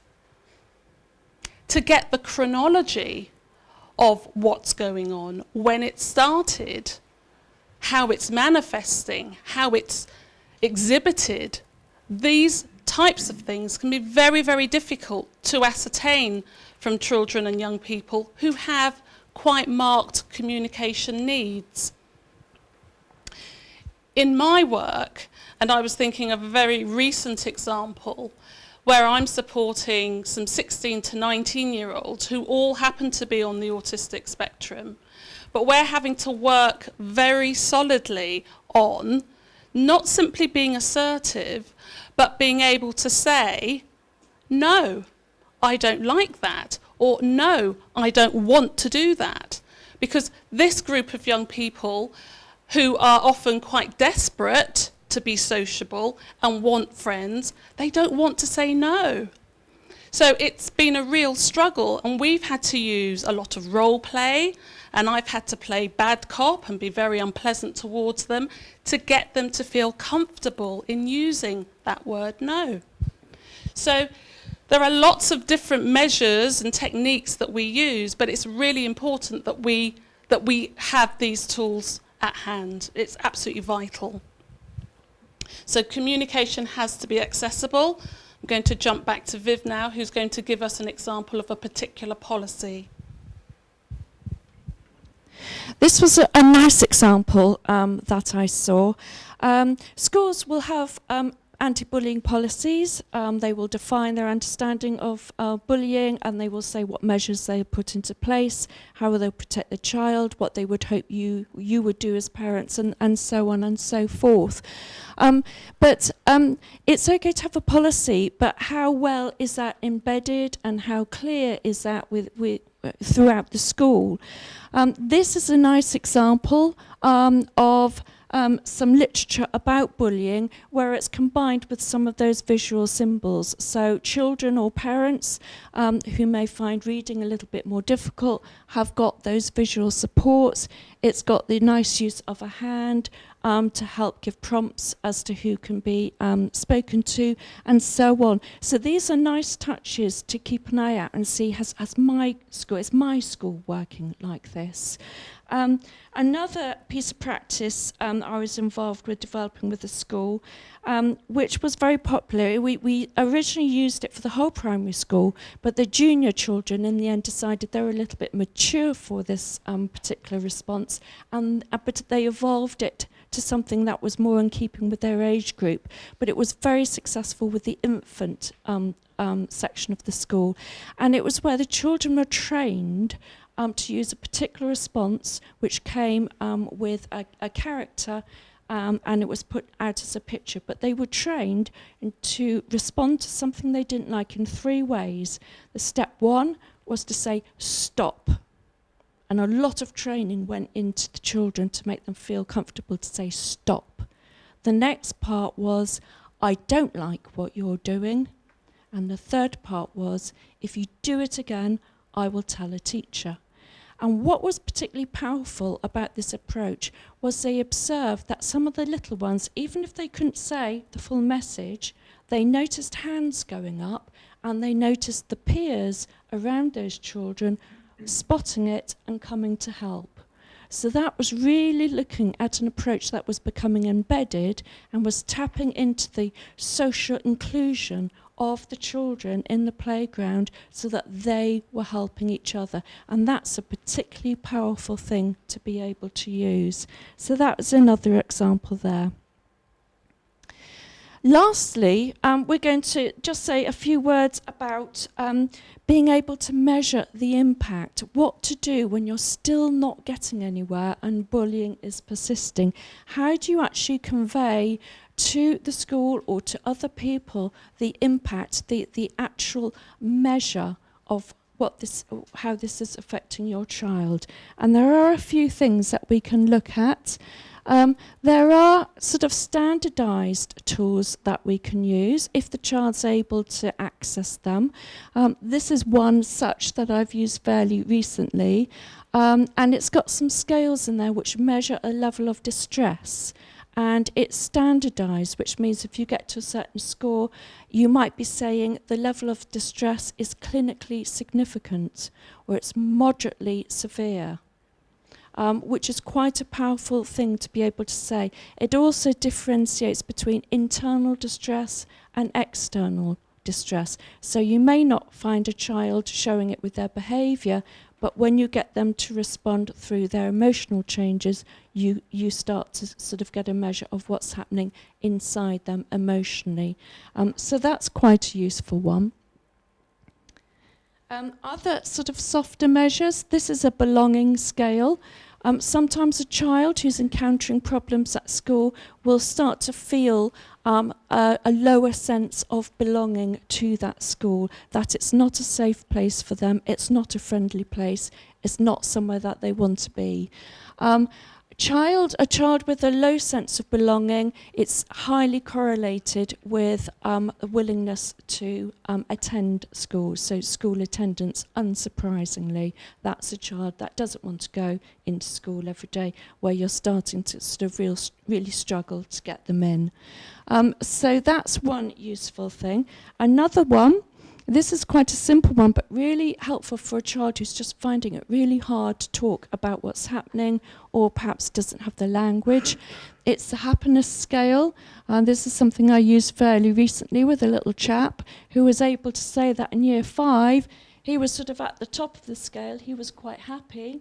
to get the chronology of what's going on, when it started, how it's manifesting, how it's exhibited. These types of things can be very, very difficult to ascertain from children and young people who have quite marked communication needs. In my work, and I was thinking of a very recent example, where I'm supporting some 16 to 19-year-olds who all happen to be on the autistic spectrum, but we're having to work very solidly on not simply being assertive, but being able to say, no, I don't like that, or no, I don't want to do that. Because this group of young people who are often quite desperate to be sociable and want friends, they don't want to say no. So it's been a real struggle, and we've had to use a lot of role play, and I've had to play bad cop and be very unpleasant towards them to get them to feel comfortable in using that word no. So there are lots of different measures and techniques that we use, but it's really important that we have these tools at hand. It's absolutely vital. So communication has to be accessible. I'm going to jump back to Viv now, who's going to give us an example of a particular policy. This was a nice example that I saw. Schools will have anti-bullying policies. They will define their understanding of bullying, and they will say what measures they put into place, how will they protect the child, what they would hope you would do as parents, and so on and so forth. But it's okay to have a policy, but how well is that embedded and how clear is that with throughout the school? This is a nice example of some literature about bullying where it's combined with some of those visual symbols. So children or parents who may find reading a little bit more difficult have got those visual supports. It's got the nice use of a hand to help give prompts as to who can be spoken to, and so on. So these are nice touches to keep an eye out and see, is my school working like this? Another piece of practice I was involved with developing with the school, which was very popular. We originally used it for the whole primary school, but the junior children in the end decided they were a little bit mature for this particular response, but they evolved it to something that was more in keeping with their age group. But it was very successful with the infant section of the school. And it was where the children were trained to use a particular response which came with a character, and it was put out as a picture. But they were trained to respond to something they didn't like in 3 ways. The step 1 was to say stop. And a lot of training went into the children to make them feel comfortable to say stop. The next part was, I don't like what you're doing. And the third part was, if you do it again, I will tell a teacher. And what was particularly powerful about this approach was they observed that some of the little ones, even if they couldn't say the full message, they noticed hands going up, and they noticed the peers around those children spotting it and coming to help. So that was really looking at an approach that was becoming embedded and was tapping into the social inclusion of the children in the playground so that they were helping each other. And that's a particularly powerful thing to be able to use. So that was another example there. Lastly, we're going to just say a few words about being able to measure the impact, what to do when you're still not getting anywhere and bullying is persisting. How do you actually convey to the school or to other people the impact, the actual measure of how this is affecting your child? And there are a few things that we can look at. There are sort of standardized tools that we can use if the child's able to access them. This is one such that I've used fairly recently, and it's got some scales in there which measure a level of distress. And it's standardized, which means if you get to a certain score, you might be saying the level of distress is clinically significant or it's moderately severe. which is quite a powerful thing to be able to say. It also differentiates between internal distress and external distress. So you may not find a child showing it with their behaviour, but when you get them to respond through their emotional changes, you start to sort of get a measure of what's happening inside them emotionally. So that's quite a useful one. Other sort of softer measures, this is a belonging scale. Sometimes a child who's encountering problems at school will start to feel a lower sense of belonging to that school, that it's not a safe place for them, it's not a friendly place, it's not somewhere that they want to be. A child with a low sense of belonging, it's highly correlated with a willingness to attend school. So school attendance, unsurprisingly, that's a child that doesn't want to go into school every day, where you're starting to sort of really struggle to get them in. So that's one useful thing. Another one, this is quite a simple one, but really helpful for a child who's just finding it really hard to talk about what's happening, or perhaps doesn't have the language. It's the happiness scale. This is something I used fairly recently with a little chap who was able to say that in year 5, he was sort of at the top of the scale, he was quite happy.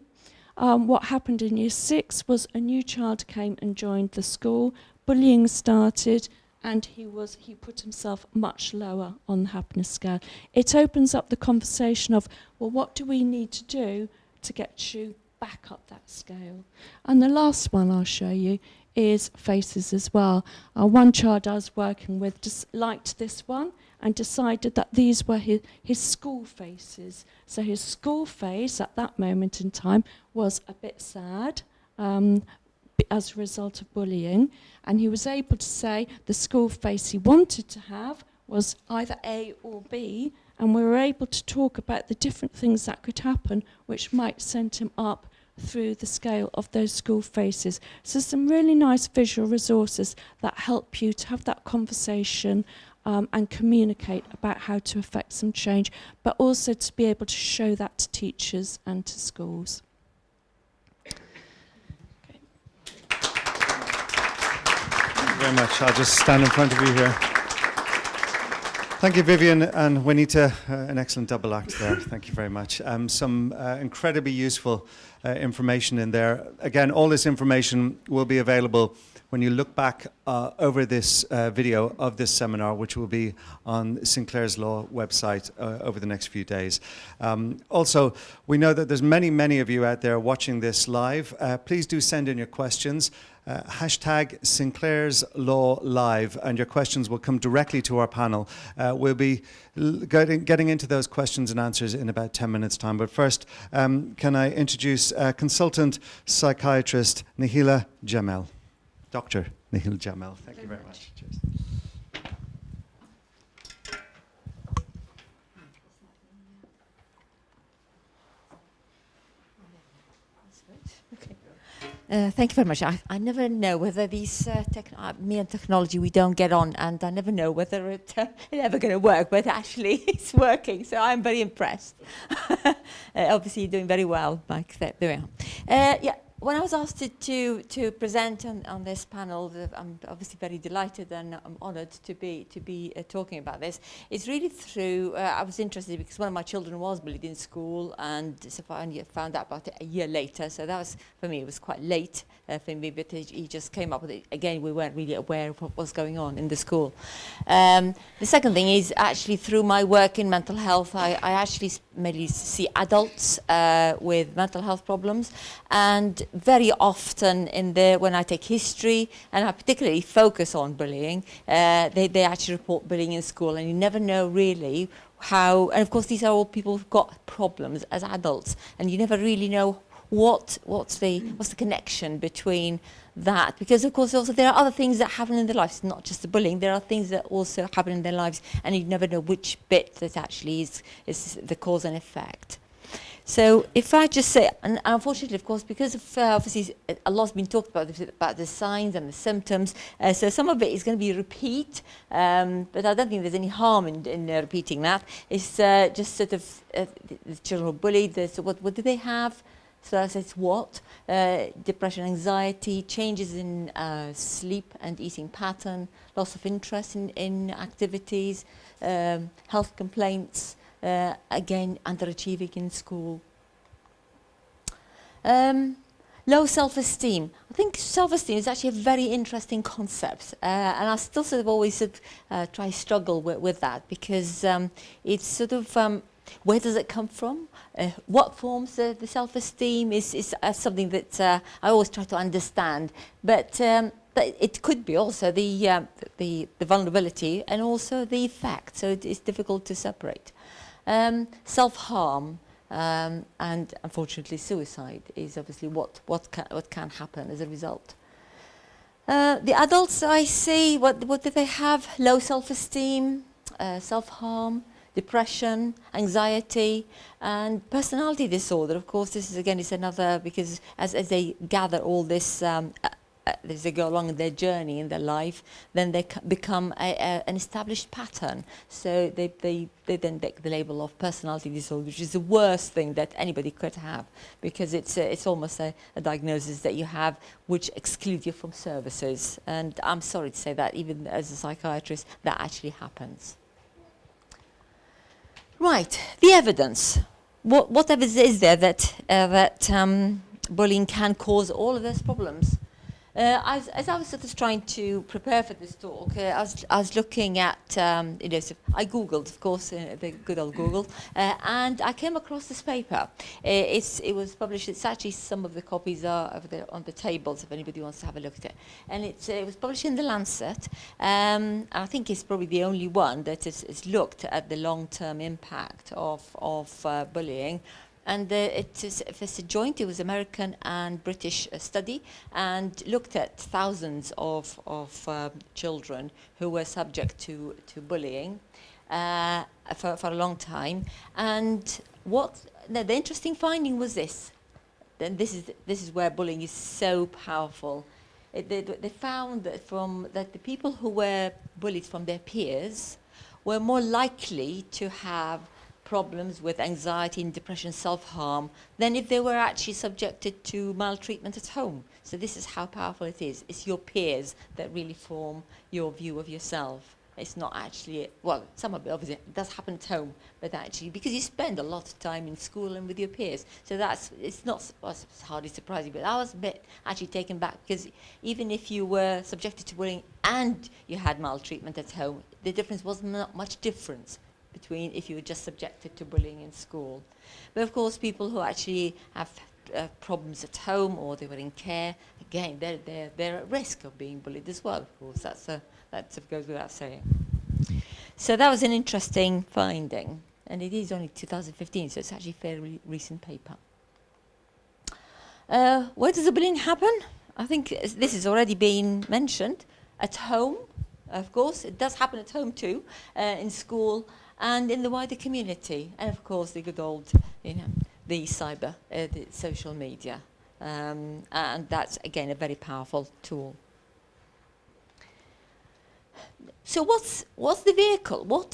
What happened in year 6 was a new child came and joined the school, bullying started, and he put himself much lower on the happiness scale. It opens up the conversation of, well, what do we need to do to get you back up that scale? And the last one I'll show you is faces as well. One child I was working with just liked this one and decided that these were his school faces. So his school face at that moment in time was a bit sad, as a result of bullying, and he was able to say the school face he wanted to have was either A or B, and we were able to talk about the different things that could happen which might send him up through the scale of those school faces. So some really nice visual resources that help you to have that conversation and communicate about how to effect some change, but also to be able to show that to teachers and to schools. Very much. I'll just stand in front of you here. Thank you, Vivian and Juanita. An excellent double act there. Thank you very much. Some incredibly useful information in there. Again, all this information will be available when you look back over this video of this seminar, which will be on Sinclair's Law website over the next few days. Also, we know that there's many of you out there watching this live. Please do send in your questions. Hashtag Sinclair's Law Live, and your questions will come directly to our panel. We'll be getting into those questions and answers in about 10 minutes' time. But first, can I introduce consultant psychiatrist Nihila Jamel. Dr. Nihila Jamel. Thank you very much. Cheers. Thank you very much. I never know whether these me and technology, we don't get on, and I never know whether it's ever going to work, but actually it's working, so I'm very impressed. Obviously you're doing very well, Mike. There we are. Yeah. When I was asked to present on this panel, I'm obviously very delighted and I'm honoured to be talking about this. It's really through, I was interested because one of my children was bullied in school, and so I found out about it a year later. So that was, for me, it was quite late for me, but he just came up with it. Again, we weren't really aware of what was going on in the school. The second thing is actually through my work in mental health, I actually mainly see adults with mental health problems, and very often when I take history, and I particularly focus on bullying, they actually report bullying in school, and you never know really how, and of course these are all people who've got problems as adults, and you never really know what's the connection between that, because of course also there are other things that happen in their lives, not just the bullying, there are things that also happen in their lives, and you never know which bit that actually is the cause and effect. So if I just say, and unfortunately, of course, because of obviously a lot's been talked about the signs and the symptoms, so some of it is going to be repeat, but I don't think there's any harm in repeating that. It's just sort of the children who are bullied. So what do they have? So that's what? Depression, anxiety, changes in sleep and eating pattern, loss of interest in activities, health complaints, again, underachieving in school. Low self-esteem. I think self-esteem is actually a very interesting concept, and I still sort of always struggle with that, because it's sort of where does it come from? What forms the self-esteem is something that I always try to understand, but it could be also the vulnerability and also the effect. So it's difficult to separate. Self-harm. And unfortunately, suicide is obviously what can happen as a result. The adults, I see, what do they have? Low self-esteem, self-harm, depression, anxiety, and personality disorder. Of course, this is again is another, because as they gather all this. As they go along in their journey in their life, then they become an established pattern. So they then take the label of personality disorder, which is the worst thing that anybody could have, because it's almost a diagnosis that you have which excludes you from services. And I'm sorry to say that, even as a psychiatrist, that actually happens. Right, the evidence. What evidence is there that bullying can cause all of those problems? As I was sort of trying to prepare for this talk, I was looking at, so I Googled, of course, the good old Google, and I came across this paper. It was published, it's actually, some of the copies are over there on the tables if anybody wants to have a look at it. And it was published in The Lancet, and I think it's probably the only one that has looked at the long-term impact of bullying. And it's a joint, it was American and British study, and looked at thousands of children who were subject to bullying for a long time. And the interesting finding was this. Then this is where bullying is so powerful. They found that the people who were bullied from their peers were more likely to have problems with anxiety and depression, self-harm, than if they were actually subjected to maltreatment at home. So this is how powerful it is. It's your peers that really form your view of yourself. It's not actually, well, some of it obviously it does happen at home, but actually, because you spend a lot of time in school and with your peers, so it's not, well, it's hardly surprising, but I was a bit actually taken back, because even if you were subjected to bullying and you had maltreatment at home, the difference was not much difference between if you were just subjected to bullying in school. But of course, people who actually have problems at home, or they were in care, again, they're at risk of being bullied as well. Of course, that goes without saying. So that was an interesting finding, and it is only 2015, so it's actually a fairly recent paper. Where does the bullying happen? I think this has already been mentioned. At home, of course, it does happen at home too, in school, and in the wider community, and of course the good old, the cyber, the social media, and that's again a very powerful tool. So what's the vehicle?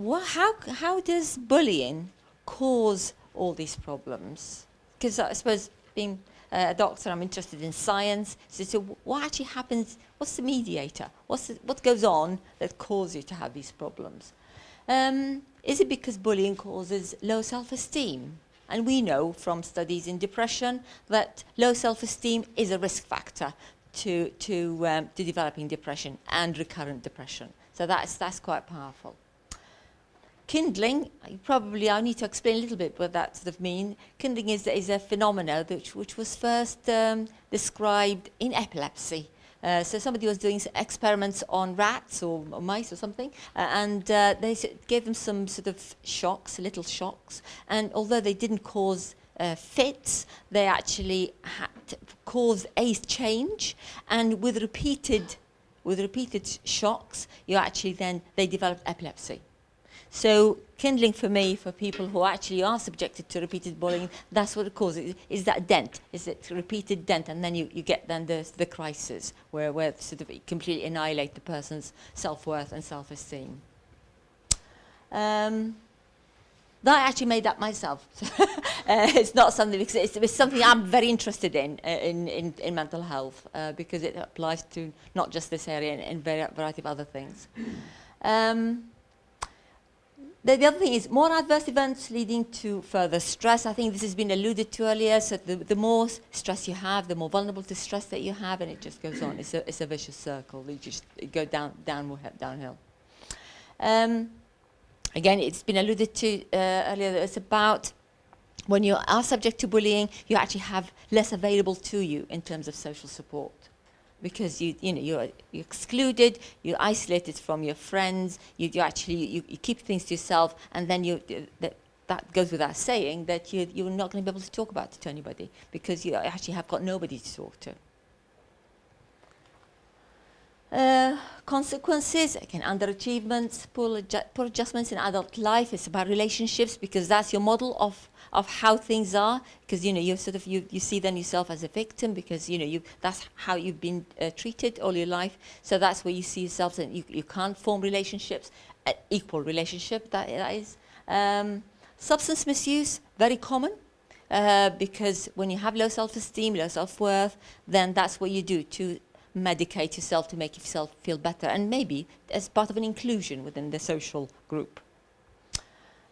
How does bullying cause all these problems? Because I suppose, being a doctor, I'm interested in science. So what actually happens? What's the mediator? What goes on that causes you to have these problems? Is it because bullying causes low self-esteem? And we know from studies in depression that low self-esteem is a risk factor to developing depression and recurrent depression. So that's quite powerful. Kindling, I need to explain a little bit what that sort of means. Kindling is a phenomenon which was first described in epilepsy. So somebody was doing experiments on rats or mice or something, and they gave them some sort of shocks, little shocks, and although they didn't cause fits, they actually caused a change, and with repeated shocks, they developed epilepsy. So kindling for me, for people who actually are subjected to repeated bullying, that's what it causes, is that dent, is it repeated dent, and then you get then the crisis where sort of it completely annihilate the person's self-worth and self-esteem. That I actually made up myself. It's not something, because it's something I'm very interested in mental health, because it applies to not just this area and a variety of other things. The other thing is more adverse events leading to further stress. I think this has been alluded to earlier. So the more stress you have, the more vulnerable to stress that you have, and it just goes on. It's a vicious circle. You go downhill. Again, it's been alluded to earlier that it's about when you are subject to bullying, you actually have less available to you in terms of social support. Because you're excluded, you're isolated from your friends, you keep things to yourself, and then that goes without saying that you're not going to be able to talk about it to anybody because you actually have got nobody to talk to. Consequences, again, underachievements, poor adjustments in adult life. It's about relationships because that's your model of how things are. Because you sort of you see then yourself as a victim because that's how you've been treated all your life. So that's where you see yourself, and you can't form relationships, equal relationship. That is substance misuse, very common. Because when you have low self-esteem, low self-worth, then that's what you do to medicate yourself to make yourself feel better, and maybe as part of an inclusion within the social group.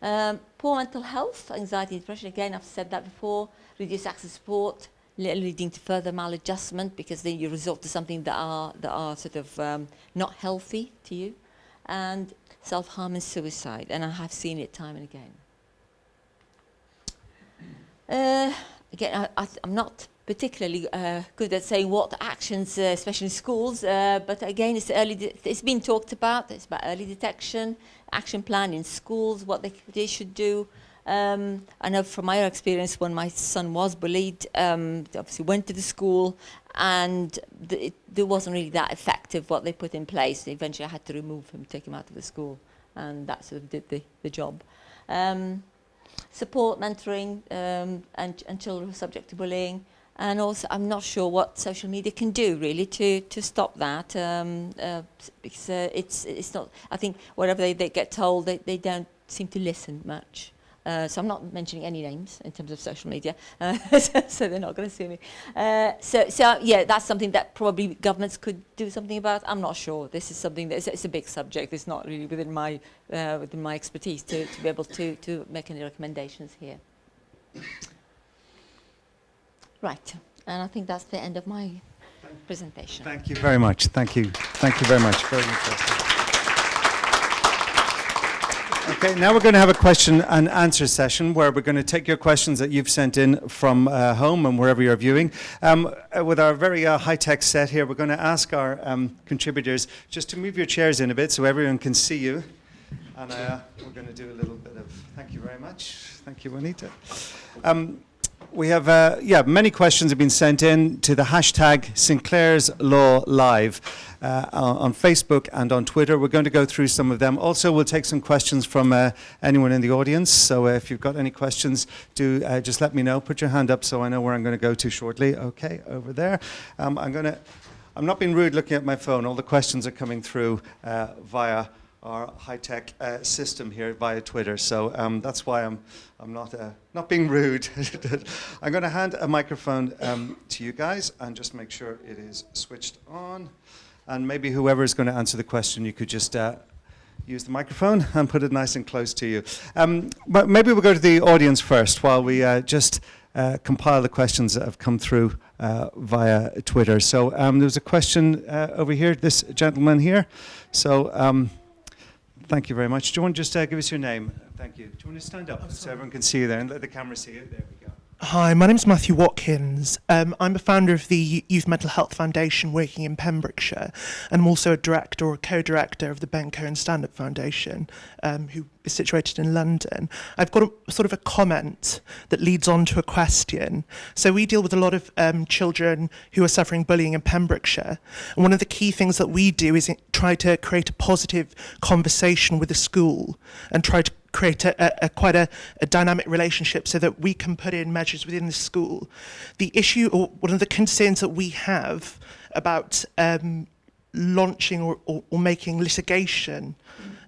Poor mental health, anxiety, depression, again, I've said that before, reduced access to support, leading to further maladjustment because then you resort to something that are sort of not healthy to you, and self-harm and suicide, and I have seen it time and again. Again, I'm not particularly good at saying what actions, especially in schools, but again, it's been talked about. It's about early detection, action plan in schools, what they should do. I know from my experience when my son was bullied, obviously went to the school, and there wasn't really that effective what they put in place. Eventually, I had to remove him, take him out of the school, and that sort of did the job. Support, mentoring, and children who are subject to bullying. And also, I'm not sure what social media can do really to stop that, because it's not. I think whatever they get told, they don't seem to listen much. So I'm not mentioning any names in terms of social media, so they're not going to sue me. So yeah, that's something that probably governments could do something about. I'm not sure. This is something that it's a big subject. It's not really within my expertise to be able to make any recommendations here. Right, and I think that's the end of my presentation. Thank you very much. Thank you. Thank you very much. Very interesting. Okay, now we're going to have a question and answer session where we're going to take your questions that you've sent in from home and wherever you're viewing. With our very high-tech set here, we're going to ask our contributors just to move your chairs in a bit so everyone can see you. And we're going to do a little bit of, thank you very much. Thank you, Juanita. We have, many questions have been sent in to the hashtag Sinclairslaw Live on Facebook and on Twitter. We're going to go through some of them. Also, we'll take some questions from anyone in the audience. So if you've got any questions, do just let me know. Put your hand up so I know where I'm going to go to shortly. Okay, over there. I'm not being rude looking at my phone. All the questions are coming through via our high-tech system here via Twitter. So that's why I'm not being rude. I'm going to hand a microphone to you guys and just make sure it is switched on. And maybe whoever is going to answer the question, you could just use the microphone and put it nice and close to you. But maybe we'll go to the audience first while we just compile the questions that have come through via Twitter. So there's a question over here, this gentleman here. So thank you very much. Do you want to just give us your name? Thank you. Do you want to stand up so everyone can see you there and let the camera see you? There we go. Hi, my name's Matthew Watkins. I'm a founder of the Youth Mental Health Foundation working in Pembrokeshire, and I'm also a director or a co-director of the Ben Cohen Stand-Up Foundation, who is situated in London. I've got a sort of a comment that leads on to a question. So we deal with a lot of children who are suffering bullying in Pembrokeshire, and one of the key things that we do is try to create a positive conversation with the school and try to create quite a dynamic relationship so that we can put in measures within the school. The issue, or one of the concerns that we have about launching or making litigation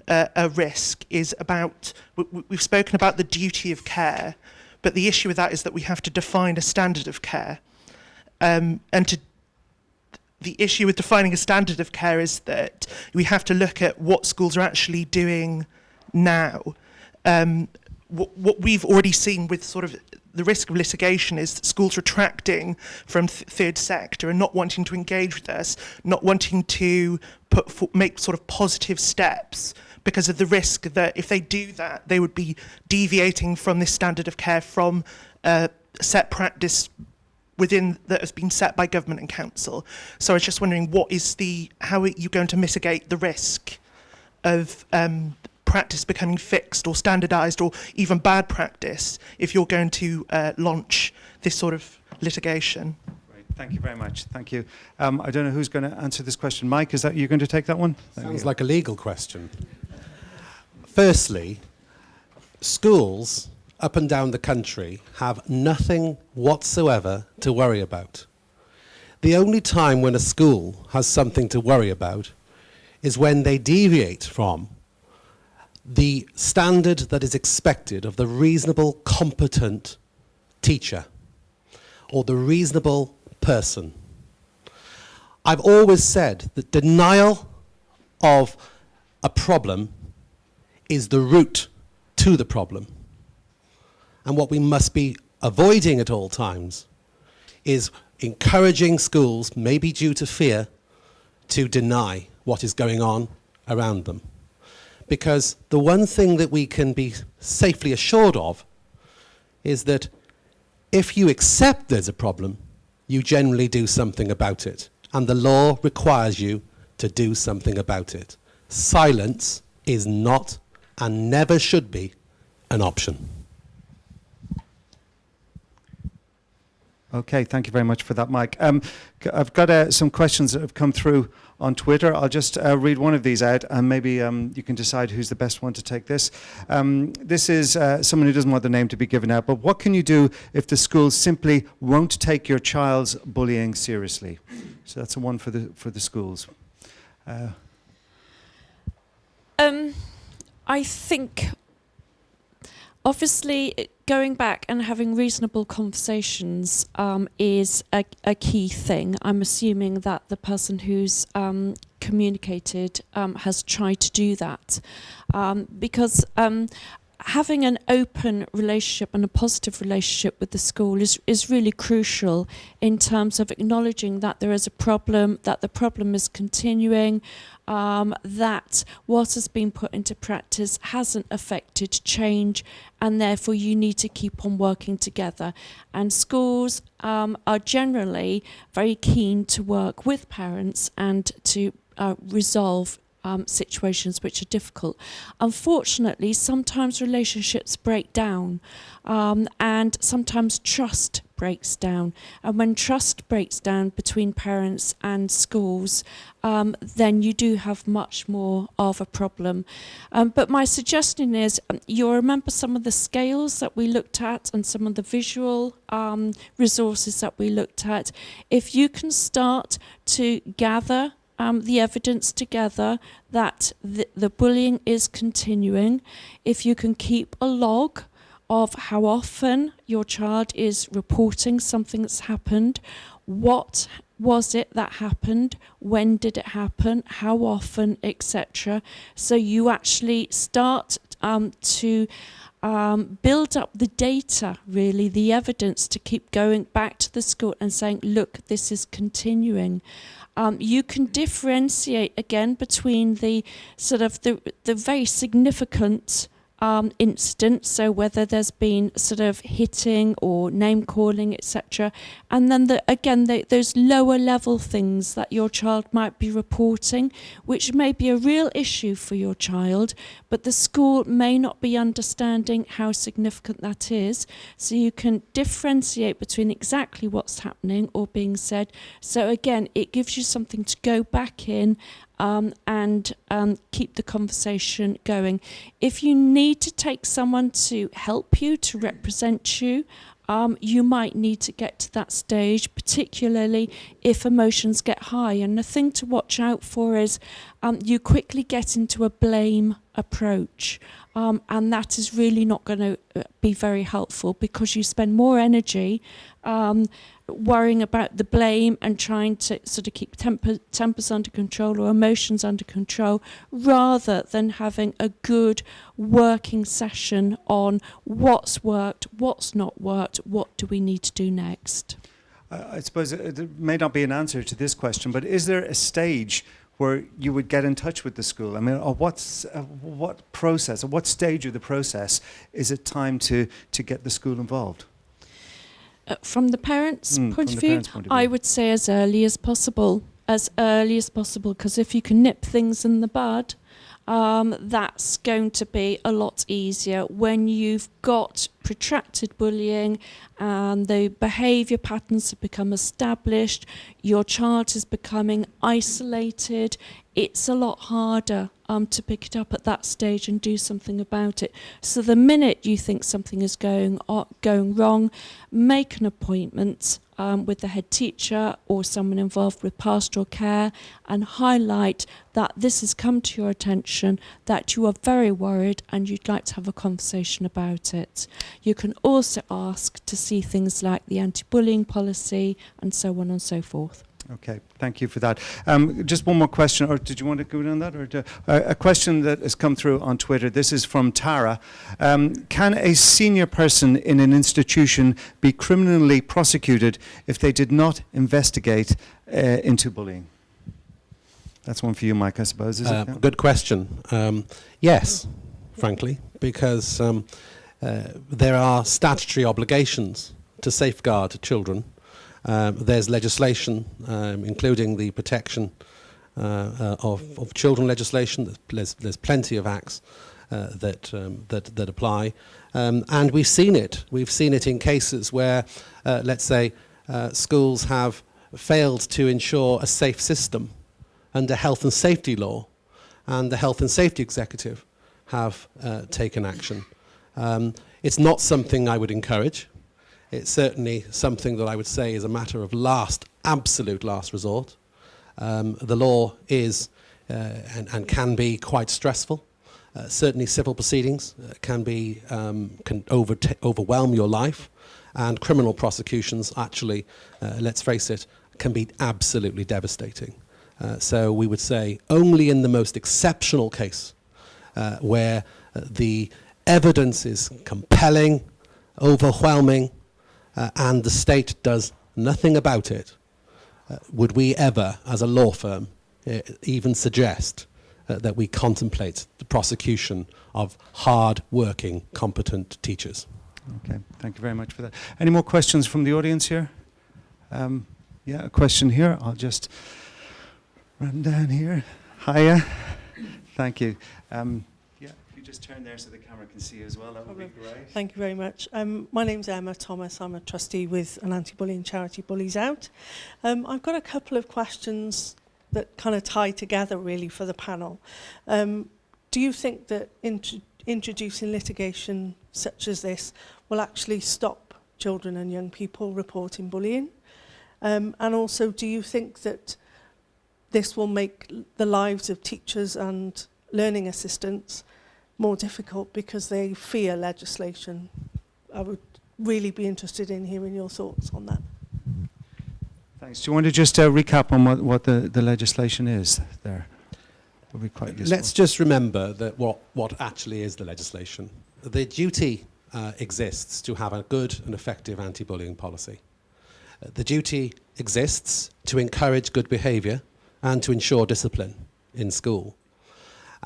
a risk is about, we've spoken about the duty of care, but the issue with that is that we have to define a standard of care. The issue with defining a standard of care is that we have to look at what schools are actually doing now. What we've already seen with sort of the risk of litigation is that schools retracting from third sector and not wanting to engage with us, not wanting to make sort of positive steps because of the risk that if they do that, they would be deviating from this standard of care from set practice that has been set by government and council. So I was just wondering, how are you going to mitigate the risk of practice becoming fixed or standardised or even bad practice if you're going to launch this sort of litigation? Great. Thank you very much. Thank you. I don't know who's going to answer this question. Mike, is that you going to take that one? Sounds like a legal question. Firstly, schools up and down the country have nothing whatsoever to worry about. The only time when a school has something to worry about is when they deviate from the standard that is expected of the reasonable, competent teacher or the reasonable person. I've always said that denial of a problem is the route to the problem. And what we must be avoiding at all times is encouraging schools, maybe due to fear, to deny what is going on around them. Because the one thing that we can be safely assured of is that if you accept there's a problem, you generally do something about it. And the law requires you to do something about it. Silence is not and never should be an option. Okay, thank you very much for that, Mike. I've got some questions that have come through on Twitter. I'll just read one of these out, and maybe you can decide who's the best one to take this. This is someone who doesn't want the name to be given out, but what can you do if the school simply won't take your child's bullying seriously? So that's a one for the schools. I think, obviously, going back and having reasonable conversations is a key thing. I'm assuming that the person who's communicated has tried to do that. Because having an open relationship and a positive relationship with the school is really crucial in terms of acknowledging that there is a problem, that the problem is continuing, that what has been put into practice hasn't affected change, and therefore you need to keep on working together. And schools are generally very keen to work with parents and to resolve situations which are difficult. Unfortunately, sometimes relationships break down, and sometimes trust breaks down. And when trust breaks down between parents and schools, then you do have much more of a problem. But my suggestion is you'll remember some of the scales that we looked at and some of the visual resources that we looked at. If you can start to gather the evidence together that the bullying is continuing, if you can keep a log of how often your child is reporting something that's happened, what was it that happened, when did it happen, how often, etc. So you actually start to build up the data, really, the evidence, to keep going back to the school and saying, look, this is continuing. You can differentiate again between the sort of the very significant incident, so whether there's been sort of hitting or name calling, etc., and then those lower level things that your child might be reporting, which may be a real issue for your child, but the school may not be understanding how significant that is. So you can differentiate between exactly what's happening or being said. So again, it gives you something to go back in and keep the conversation going. If you need to take someone to help you, to represent you, you might need to get to that stage, particularly if emotions get high. And the thing to watch out for is you quickly get into a blame approach. And that is really not going to be very helpful, because you spend more energy worrying about the blame and trying to sort of keep tempers under control or emotions under control, rather than having a good working session on what's worked, what's not worked, what do we need to do next. I suppose there may not be an answer to this question, but is there a stage where you would get in touch with the school? I mean, or what process, or what stage of the process is it time to get the school involved? From the parents' point from of the view, parents' point of view. I would say as early as possible. As early as possible, because if you can nip things in the bud, that's going to be a lot easier. When you've got protracted bullying and the behaviour patterns have become established, your child is becoming isolated, it's a lot harder to pick it up at that stage and do something about it. So the minute you think something is going wrong, make an appointment with the head teacher or someone involved with pastoral care, and highlight that this has come to your attention, that you are very worried and you'd like to have a conversation about it. You can also ask to see things like the anti-bullying policy and so on and so forth. Okay, thank you for that. Just one more question, or did you want to go on that? Or a question that has come through on Twitter. This is from Tara. Can a senior person in an institution be criminally prosecuted if they did not investigate into bullying? That's one for you, Mike, I suppose, is it? Good question. Yes, frankly, because there are statutory obligations to safeguard children. There's legislation, including the protection of children legislation. There's plenty of acts that apply, and we've seen it. We've seen it in cases where, let's say, schools have failed to ensure a safe system under health and safety law, and the health and safety executive have taken action. It's not something I would encourage. It's certainly something that I would say is a matter of absolute last resort. The law is and can be quite stressful. Certainly civil proceedings can overwhelm your life, and criminal prosecutions actually, let's face it, can be absolutely devastating. So we would say only in the most exceptional case where the evidence is compelling, overwhelming, and the state does nothing about it, would we ever, as a law firm, even suggest that we contemplate the prosecution of hard-working, competent teachers. Okay, thank you very much for that. Any more questions from the audience here? Yeah, a question here. I'll just run down here. Hiya. Thank you. Yeah, if you just turn there so the camera can see you as well, that would be great. Thank you very much. My name's Emma Thomas. I'm a trustee with an anti-bullying charity, Bullies Out. I've got a couple of questions that kind of tie together really for the panel. Do you think that introducing litigation such as this will actually stop children and young people reporting bullying? And also, do you think that this will make the lives of teachers and learning assistants more difficult because they fear legislation? I would really be interested in hearing your thoughts on that. Thanks. Do you want to just recap on what the legislation is there? Would be quite useful. Let's just remember that what actually is the legislation. The duty exists to have a good and effective anti-bullying policy. The duty exists to encourage good behaviour and to ensure discipline in school.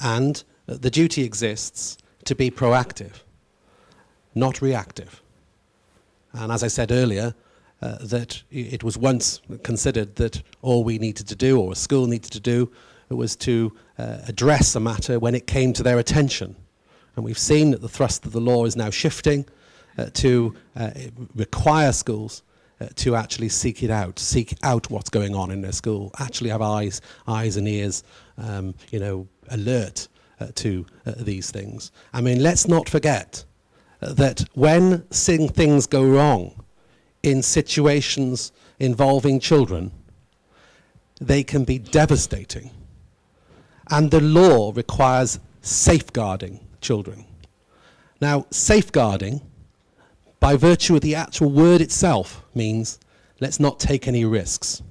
And the duty exists to be proactive, not reactive. And as I said earlier, that it was once considered that all we needed to do, or a school needed to do, was to address a matter when it came to their attention. And we've seen that the thrust of the law is now shifting to require schools to actually seek out what's going on in their school, actually have eyes and ears, alert to these things. I mean, let's not forget that when things go wrong in situations involving children, they can be devastating. And the law requires safeguarding children. Now, safeguarding, by virtue of the actual word itself, means let's not take any risks.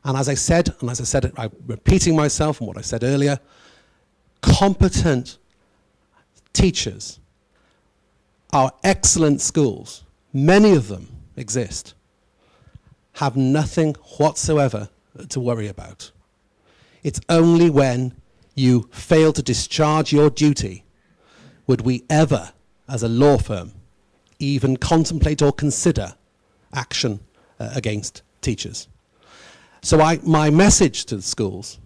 And as I said, I'm repeating myself from what I said earlier, competent teachers, our excellent schools, many of them exist, have nothing whatsoever to worry about. It's only when you fail to discharge your duty would we ever, as a law firm, even contemplate or consider action against teachers. So my message to the schools,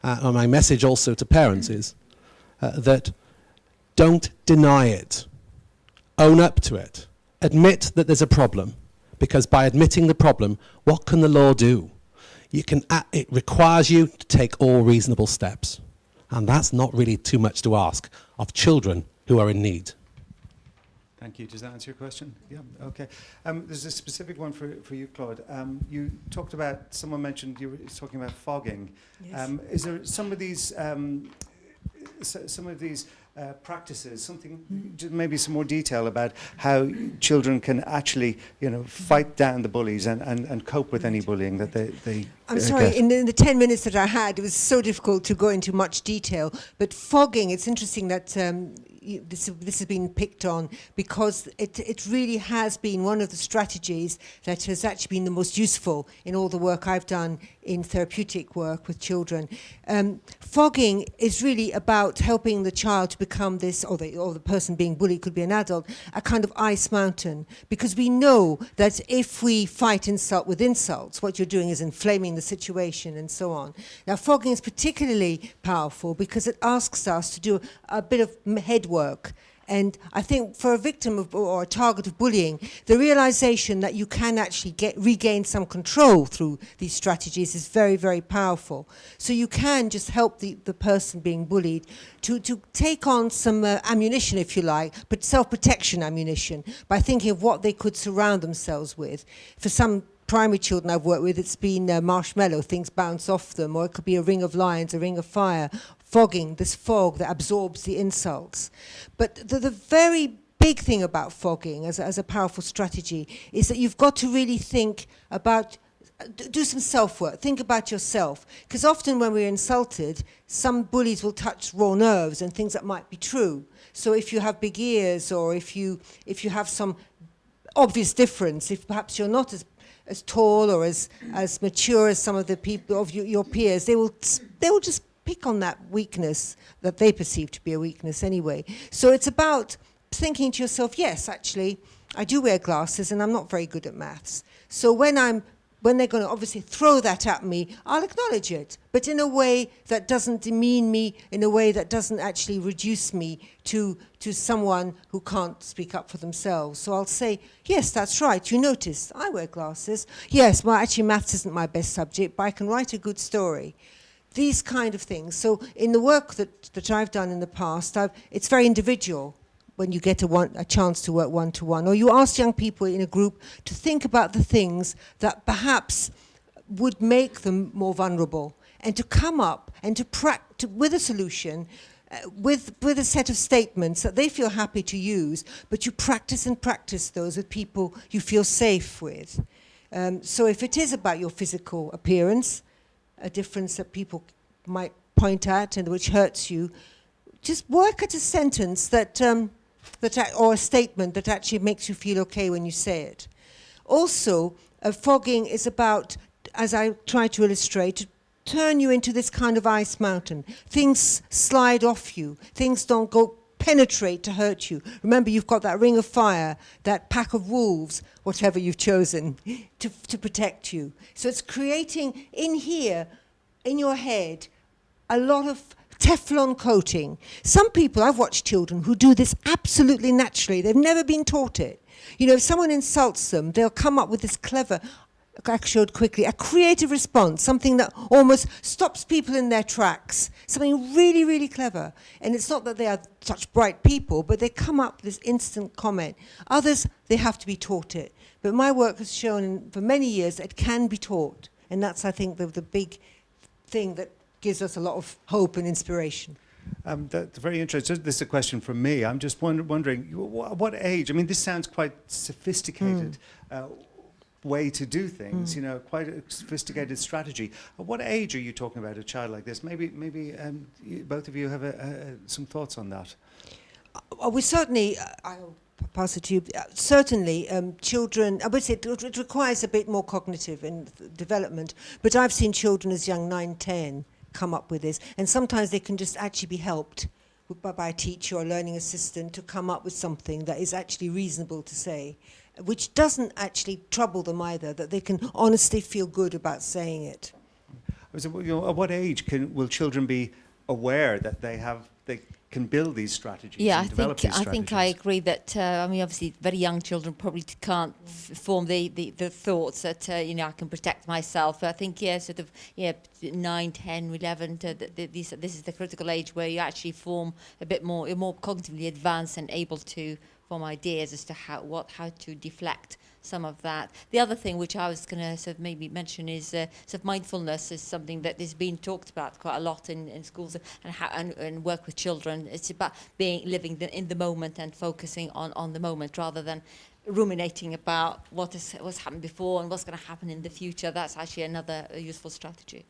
and my message also to parents is that don't deny it. Own up to it. Admit that there's a problem, because by admitting the problem, what can the law do? It requires you to take all reasonable steps. And that's not really too much to ask of children who are in need. Thank you. Does that answer your question? Yeah, okay. There's a specific one for you, Claude. You talked about, someone mentioned, you were talking about fogging. Yes. Is there some of these practices, maybe some more detail about how children can actually, fight down the bullies and cope with any bullying that they I'm sorry, get? in the 10 minutes that I had, it was so difficult to go into much detail. But fogging, it's interesting that this has been picked on, because it really has been one of the strategies that has actually been the most useful in all the work I've done in therapeutic work with children. Fogging is really about helping the child to become this, or the person being bullied, could be an adult, a kind of ice mountain. Because we know that if we fight insult with insults, what you're doing is inflaming the situation and so on. Now, fogging is particularly powerful because it asks us to do a bit of head work. And I think for a victim of, or a target of bullying, the realization that you can actually regain some control through these strategies is very, very powerful. So you can just help the person being bullied to take on some ammunition, if you like, but self-protection ammunition, by thinking of what they could surround themselves with. For some primary children I've worked with, it's been marshmallow, things bounce off them, or it could be a ring of lions, a ring of fire. Fogging, this fog that absorbs the insults. But the very big thing about fogging as a powerful strategy is that you've got to really think about, do some self-work, think about yourself. Because often when we're insulted, some bullies will touch raw nerves and things that might be true. So if you have big ears, or if you have some obvious difference, if perhaps you're not as tall or as mature as some of the people of your peers, they will just pick on that weakness that they perceive to be a weakness anyway. So it's about thinking to yourself, yes, actually, I do wear glasses and I'm not very good at maths. So when they're going to obviously throw that at me, I'll acknowledge it, but in a way that doesn't demean me, in a way that doesn't actually reduce me to someone who can't speak up for themselves. So I'll say, yes, that's right, you noticed, I wear glasses. Yes, well, actually maths isn't my best subject, but I can write a good story. These kind of things. So in the work that I've done in the past, it's very individual when you get a chance to work one-to-one. Or you ask young people in a group to think about the things that perhaps would make them more vulnerable, and to come up and to practice with a solution, with a set of statements that they feel happy to use, but you practice and practice those with people you feel safe with. So if it is about your physical appearance, a difference that people might point at and which hurts you, just work at a sentence or a statement that actually makes you feel okay when you say it. Also, fogging is about, as I try to illustrate, to turn you into this kind of ice mountain. Things slide off you. Things don't penetrate to hurt you. Remember, you've got that ring of fire, that pack of wolves, whatever you've chosen, to protect you. So it's creating in here, in your head, a lot of Teflon coating. Some people, I've watched children who do this absolutely naturally. They've never been taught it. If someone insults them, they'll come up with this clever, showed quickly, a creative response, something that almost stops people in their tracks, something really, really clever. And it's not that they are such bright people, but they come up with this instant comment. Others, they have to be taught it. But my work has shown for many years that it can be taught. And that's, I think, the big thing that gives us a lot of hope and inspiration. That's very interesting. This is a question from me. I'm just wondering, what age? I mean, this sounds quite sophisticated way to do things, you know, quite a sophisticated strategy. At what age are you talking about a child like this? Maybe both of you have some thoughts on that. We certainly, I'll pass it to you. Certainly, children, I would say it requires a bit more cognitive development, but I've seen children as young 9, 10 come up with this, and sometimes they can just actually be helped by a teacher or a learning assistant to come up with something that is actually reasonable to say, which doesn't actually trouble them either, that they can honestly feel good about saying it. So, you know, at what age will children be aware that they can build these strategies and develop these strategies? I think I agree that, I mean, obviously very young children probably can't form the thoughts that, you know, I can protect myself. I think, sort of, 9, 10, 11, this is the critical age where you actually form a bit more, you're more cognitively advanced and able to form ideas as to how to deflect some of that. The other thing which I was going to sort of maybe mention is sort of mindfulness is something that is being talked about quite a lot in schools and work with children. It's about living in the moment and focusing on the moment rather than ruminating about what's happened before and what's going to happen in the future. That's actually another useful strategy.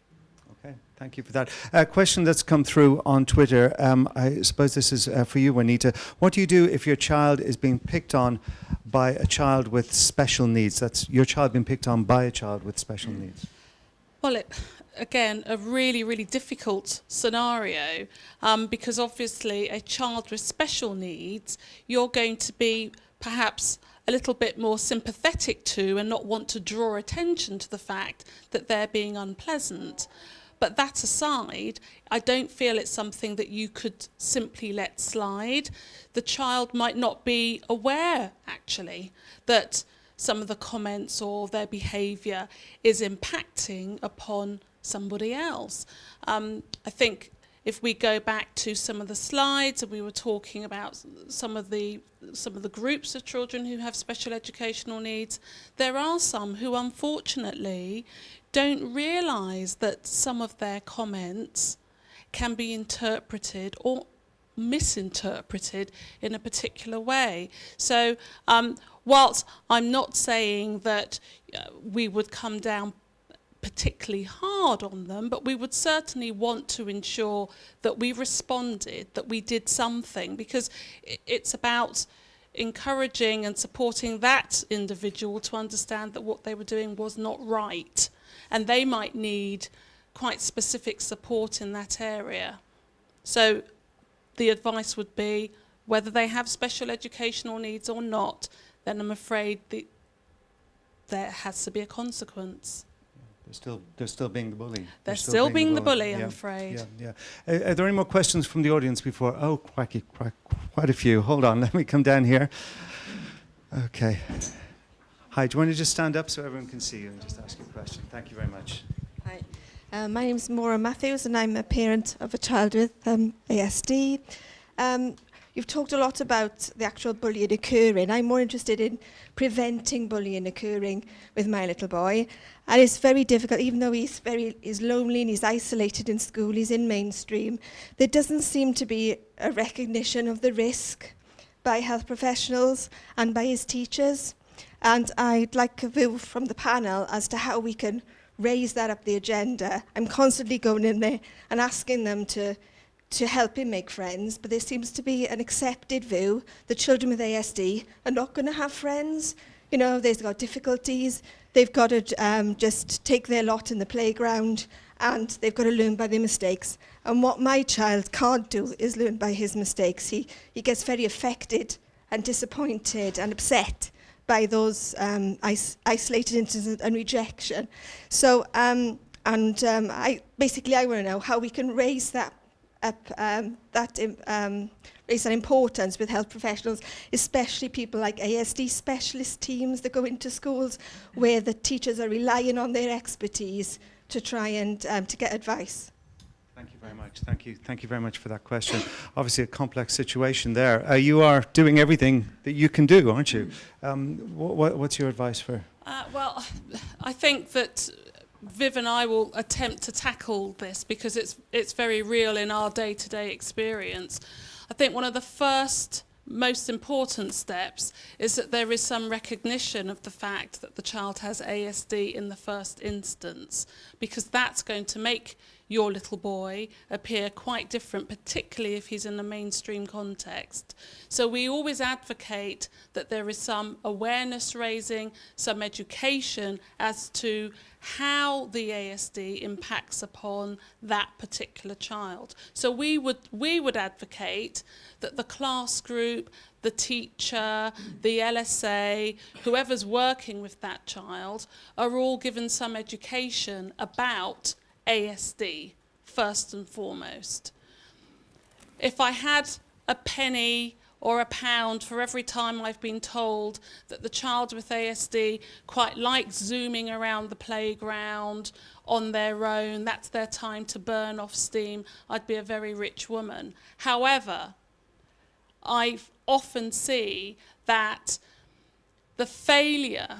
Okay, thank you for that. A question that's come through on Twitter, I suppose this is for you, Juanita. What do you do if your child is being picked on by a child with special needs? That's your child being picked on by a child with special needs. Well, again, a really, really difficult scenario because obviously a child with special needs, you're going to be perhaps a little bit more sympathetic to and not want to draw attention to the fact that they're being unpleasant. But that aside, I don't feel it's something that you could simply let slide. The child might not be aware, actually, that some of the comments or their behaviour is impacting upon somebody else. I think if we go back to some of the slides and we were talking about some of the groups of children who have special educational needs, there are some who unfortunately don't realise that some of their comments can be interpreted or misinterpreted in a particular way. So whilst I'm not saying that we would come down particularly hard on them, but we would certainly want to ensure that we responded, that we did something, because it's about encouraging and supporting that individual to understand that what they were doing was not right, and they might need quite specific support in that area. So the advice would be, whether they have special educational needs or not, then I'm afraid there has to be a consequite. They're still being the bully. They're still being the bully, I'm afraid. Yeah. Are there any more questions from the audience before? Oh, quite a few. Hold on, let me come down here. Okay. Hi, do you want to just stand up so everyone can see you and just ask you a question? Thank you very much. Hi, my name is Maura Matthews and I'm a parent of a child with ASD. You've talked a lot about the actual bullying occurring. I'm more interested in preventing bullying occurring with my little boy. And it's very difficult, even though he's lonely and he's isolated in school, he's in mainstream. There doesn't seem to be a recognition of the risk by health professionals and by his teachers. And I'd like a view from the panel as to how we can raise that up the agenda. I'm constantly going in there and asking them to help him make friends, but there seems to be an accepted view that children with ASD are not going to have friends. You know, they've got difficulties, they've got to just take their lot in the playground, and they've got to learn by their mistakes. And what my child can't do is learn by his mistakes. He gets very affected and disappointed and upset by those isolated instances and rejection. So, I want to know how we can raise that up raise an importance with health professionals, especially people like ASD specialist teams that go into schools where the teachers are relying on their expertise to try and to get advice. Thank you very much. Thank you. Thank you very much for that question. Obviously, a complex situation there. You are doing everything that you can do, aren't you? What's your advice for? Well, I think that Viv and I will attempt to tackle this because it's very real in our day-to-day experience. I think one of the first most important steps is that there is some recognition of the fact that the child has ASD in the first instance, because that's going to make your little boy appear quite different, particularly if he's in a mainstream context. So we always advocate that there is some awareness raising, some education as to how the ASD impacts upon that particular child. So we would advocate that the class group, the teacher, the LSA, whoever's working with that child, are all given some education about ASD, first and foremost. If I had a penny or a pound for every time I've been told that the child with ASD quite likes zooming around the playground on their own, that's their time to burn off steam, I'd be a very rich woman. However, I often see that the failure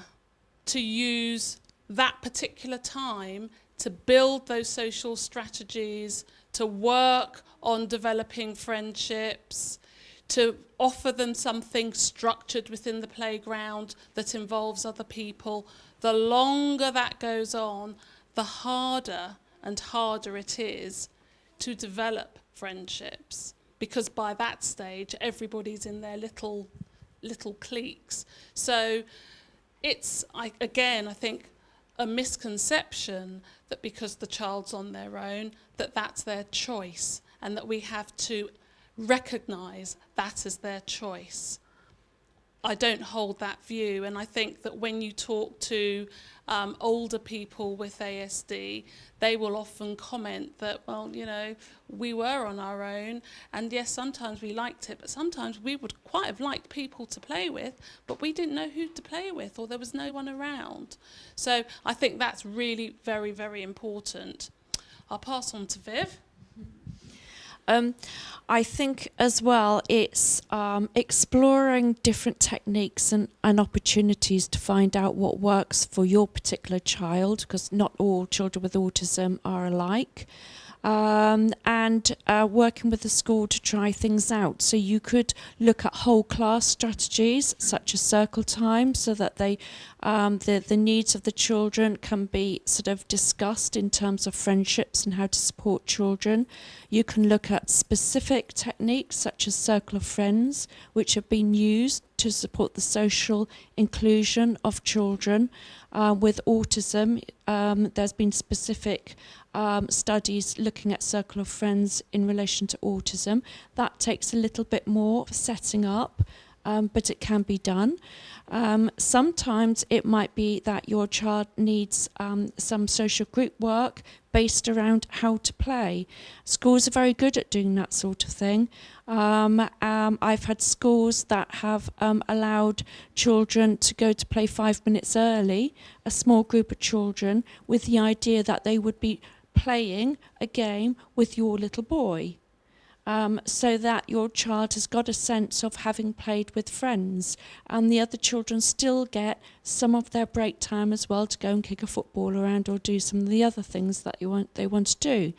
to use that particular time to build those social strategies, to work on developing friendships, to offer them something structured within the playground that involves other people, the longer that goes on, the harder and harder it is to develop friendships. Because by that stage, everybody's in their little cliques. So it's, I think, a misconception that because the child's on their own, that that's their choice, and that we have to recognise that as their choice. I don't hold that view, and I think that when you talk to older people with ASD, they will often comment that, well, you know, we were on our own, and yes, sometimes we liked it, but sometimes we would quite have liked people to play with, but we didn't know who to play with, or there was no one around. So I think that's really very, very important. I'll pass on to Viv. I think as well it's exploring different techniques and opportunities to find out what works for your particular child, because not all children with autism are alike. And working with the school to try things out. So you could look at whole class strategies such as circle time, so that they, the needs of the children can be sort of discussed in terms of friendships and how to support children. You can look at specific techniques such as circle of friends, which have been used to support the social inclusion of children with autism. There's been specific studies looking at circle of friends in relation to autism. That takes a little bit more setting up, but it can be done. Sometimes it might be that your child needs some social group work based around how to play. Schools are very good at doing that sort of thing. I've had schools that have allowed children to go to play 5 minutes early, a small group of children, with the idea that they would be playing a game with your little boy. So that your child has got a sense of having played with friends, and the other children still get some of their break time as well to go and kick a football around or do some of the other things that they want to do.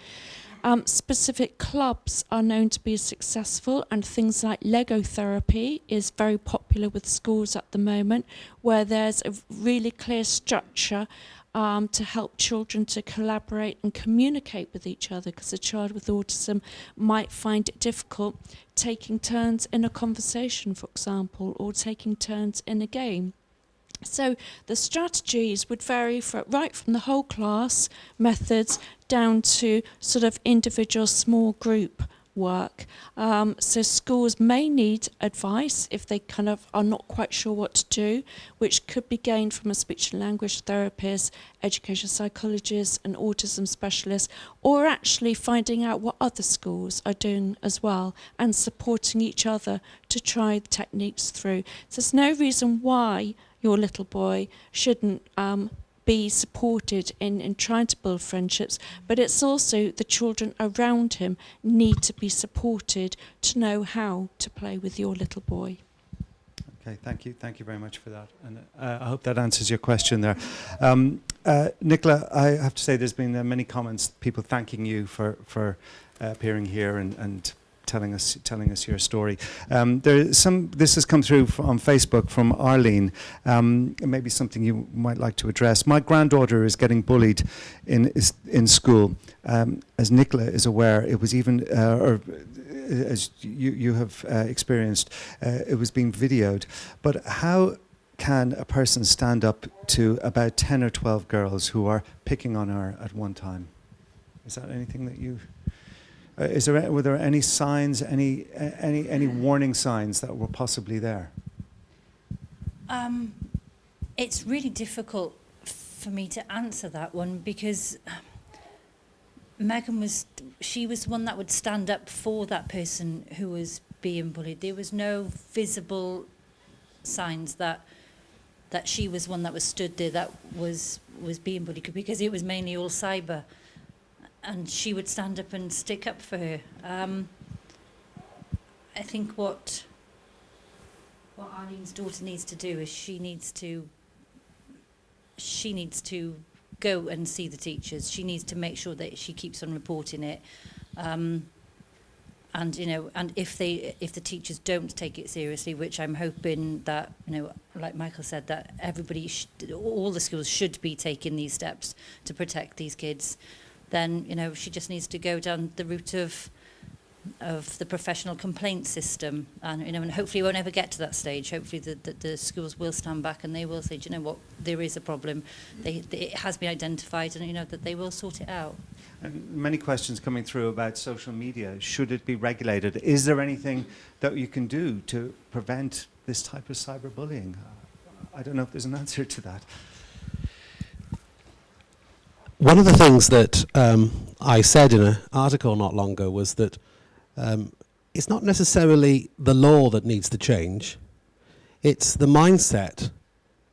Specific clubs are known to be successful, and things like Lego therapy is very popular with schools at the moment, where there's a really clear structure to help children to collaborate and communicate with each other, because a child with autism might find it difficult taking turns in a conversation, for example, or taking turns in a game. So the strategies would vary right from the whole class methods down to sort of individual small group work. So schools may need advice if they kind of are not quite sure what to do, which could be gained from a speech and language therapist, educational psychologist, an autism specialist, or actually finding out what other schools are doing as well and supporting each other to try the techniques through. So there's no reason why your little boy shouldn't be supported in trying to build friendships, but it's also the children around him need to be supported to know how to play with your little boy. Okay, thank you very much for that, and I hope that answers your question there. Nicola, I have to say there's been many comments, people thanking you for appearing here and telling us your story. This has come through on Facebook from Arlene. It may be something you might like to address. My granddaughter is getting bullied in school. As Nicola is aware, it was even, or as you have experienced, it was being videoed. But how can a person stand up to about 10 or 12 girls who are picking on her at one time? Is that anything that you... were there any signs, any warning signs that were possibly there? It's really difficult for me to answer that one because Megan was one that would stand up for that person who was being bullied. There was no visible signs that she was one that was stood there that was being bullied, because it was mainly all cyber. And she would stand up and stick up for her. I think what Arlene's daughter needs to do is she needs to go and see the teachers. She needs to make sure that she keeps on reporting it. And if the teachers don't take it seriously, which I'm hoping that, like Michael said, that all the schools should be taking these steps to protect these kids, then she just needs to go down the route of the professional complaint system, and and hopefully we won't ever get to that stage. Hopefully the schools will stand back and they will say, do you know what, there is a problem. It has been identified, and that they will sort it out. And many questions coming through about social media. Should it be regulated? Is there anything that you can do to prevent this type of cyberbullying? I don't know if there's an answer to that. One of the things that I said in an article not long ago was that it's not necessarily the law that needs to change, it's the mindset.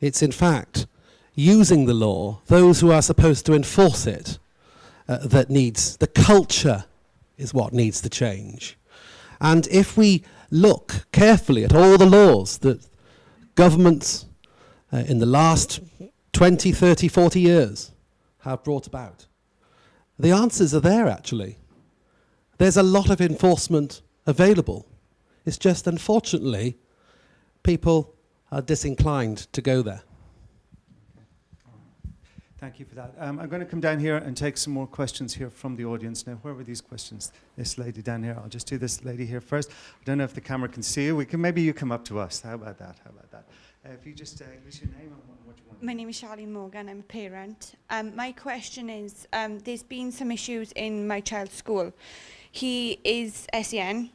It's in fact using the law, those who are supposed to enforce it, the culture is what needs to change. And if we look carefully at all the laws that governments in the last 20, 30, 40 years have brought about, the answers are there actually. There's a lot of enforcement available. It's just unfortunately people are disinclined to go there. Thank you for that. I'm going to come down here and take some more questions here from the audience. Now, where were these questions? This lady down here. I'll just do this lady here first. I don't know if the camera can see you. Maybe you come up to us. How about that? If you just give us your name and what you want. My name is Charlene Morgan. I'm a parent. My question is, there's been some issues in my child's school. He is SEN,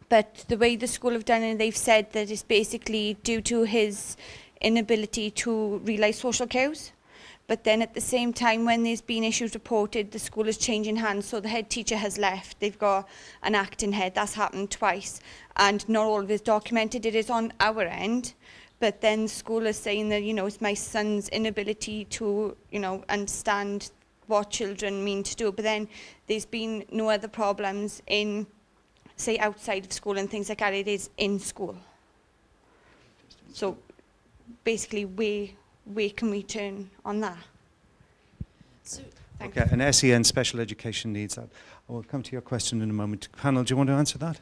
but the way the school have done it, they've said that it's basically due to his inability to realise social cues. But then at the same time, when there's been issues reported, the school is changing hands, so the head teacher has left. They've got an acting head. That's happened twice, and not all of it is documented. It is on our end. But then the school is saying that, it's my son's inability to, understand what children mean to do. But then there's been no other problems in, say, outside of school and things like that. It is in school. So basically, where can we turn on that? So, Okay, and SEN, special education needs that. I will come to your question in a moment. Panel, do you want to answer that?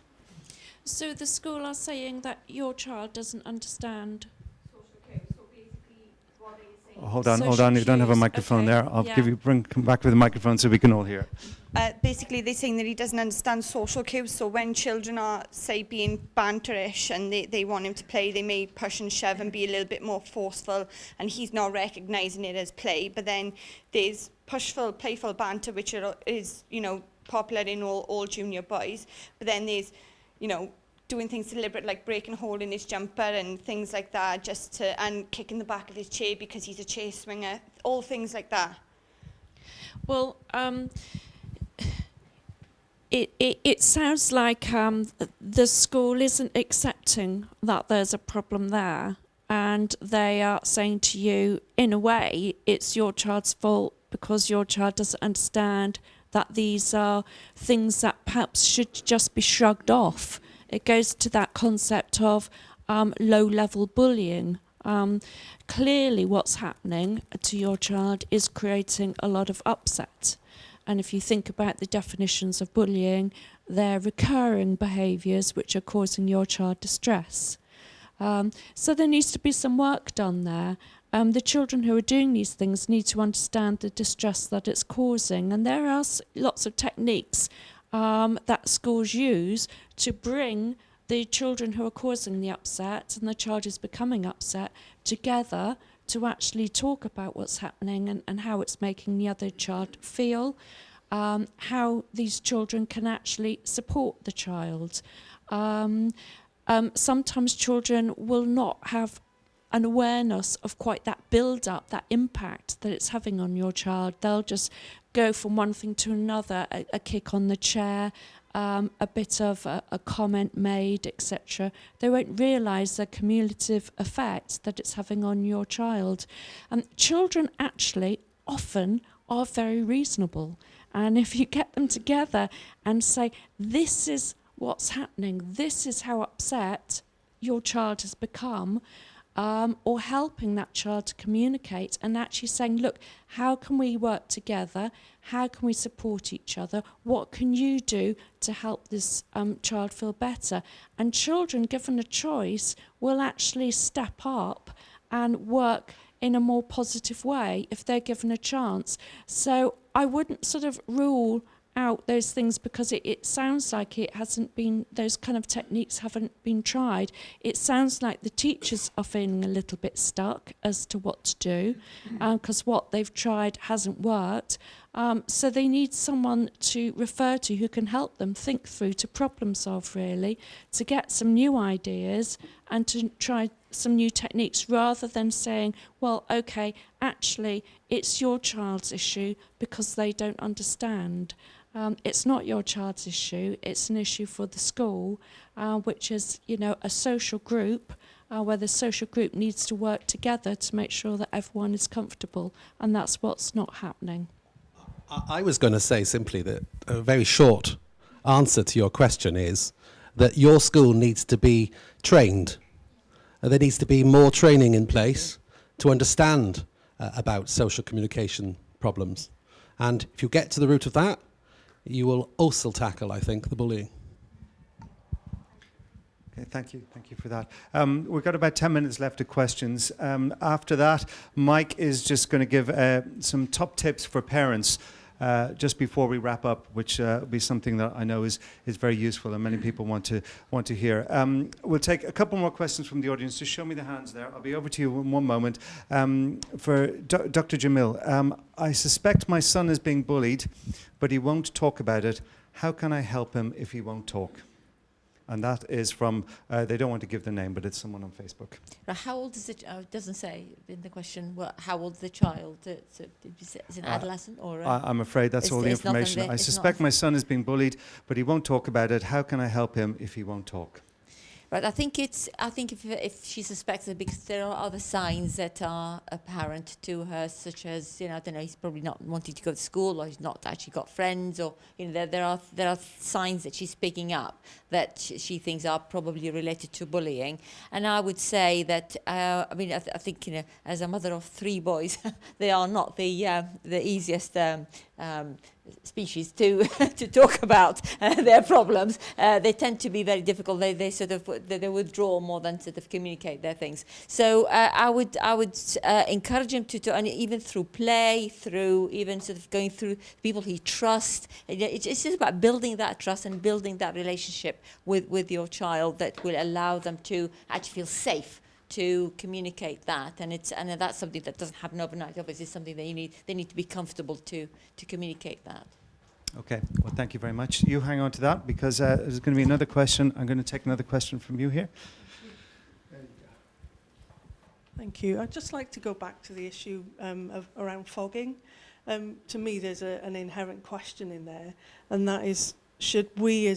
so the school are saying that your child doesn't understand. Oh, hold on. Social You don't have a cues, microphone okay, there. I'll yeah. come back with a microphone so we can all hear. Basically, they're saying that he doesn't understand social cues. So when children are, say, being banterish and they want him to play, they may push and shove and be a little bit more forceful, and he's not recognising it as play. But then there's pushful, playful banter, which is, popular in all junior boys. But then there's, you know, doing things deliberate, like breaking a hole in his jumper and things like that, and kicking the back of his chair because he's a chair swinger, all things like that. Well, it sounds like the school isn't accepting that there's a problem there, and they are saying to you, in a way, it's your child's fault because your child doesn't understand that these are things that perhaps should just be shrugged off. It goes to that concept of low-level bullying. Clearly what's happening to your child is creating a lot of upset. And if you think about the definitions of bullying, they're recurring behaviours which are causing your child distress. So there needs to be some work done there. The children who are doing these things need to understand the distress that it's causing. And there are lots of techniques that schools use to bring the children who are causing the upset and the child is becoming upset together to actually talk about what's happening and how it's making the other child feel, how these children can actually support the child. Sometimes children will not have an awareness of quite that build-up, that impact that it's having on your child. They'll just go from one thing to another, a kick on the chair, a bit of a comment made, etc. They won't realise the cumulative effect that it's having on your child. Children actually often are very reasonable. And if you get them together and say, this is what's happening, this is how upset your child has become, or helping that child to communicate and actually saying, look, how can we work together? How can we support each other? What can you do to help this child feel better? And children, given a choice, will actually step up and work in a more positive way if they're given a chance. So I wouldn't sort of rule out those things because it sounds like it hasn't been, those kind of techniques haven't been tried. It sounds like the teachers are feeling a little bit stuck as to what to do because what they've tried hasn't worked. So they need someone to refer to who can help them think through, to problem solve really, to get some new ideas and to try some new techniques rather than saying, well, okay, actually it's your child's issue because they don't understand. It's not your child's issue, it's an issue for the school, which is, you know, a social group where the social group needs to work together to make sure that everyone is comfortable, and that's what's not happening. I was going to say simply that a very short answer to your question is that your school needs to be trained. There needs to be more training in place to understand about social communication problems. And if you get to the root of that, you will also tackle, I think, the bullying. Okay, thank you for that. We've got about 10 minutes left of questions. After that, Mike is just going to give some top tips for parents just before we wrap up, which will be something that I know is very useful and many people want to hear. We'll take a couple more questions from the audience. Just show me the hands there. I'll be over to you in one moment. For Dr. Jamil, I suspect my son is being bullied, but he won't talk about it. How can I help him if he won't talk? And that is from, they don't want to give the name, but it's someone on Facebook. How old is it? It doesn't say in the question how old is the child. Is it an adolescent or? I'm afraid that's all the information. I suspect my son is being bullied, but he won't talk about it. How can I help him if he won't talk? Right, I think if she suspects it, because there are other signs that are apparent to her, such as, you know, I don't know, he's probably not wanting to go to school, or he's not actually got friends, or, you know, there are signs that she's picking up that she thinks are probably related to bullying. And I would say that I think, you know, as a mother of 3 boys, they are not the easiest species to talk about their problems. They tend to be very difficult. They sort of they withdraw more than sort of communicate their things. So I would encourage him to and even through play, through even sort of going through people he trusts. It's just about building that trust and building that relationship with your child that will allow them to actually feel safe to communicate that, and that's something that doesn't happen overnight. Obviously, it's something that they need to be comfortable to communicate that. Okay, well, thank you very much. You hang on to that because there's going to be another question. I'm going to take another question from you here. Thank you. I'd just like to go back to the issue around fogging. To me, there's an inherent question in there, and that is, should we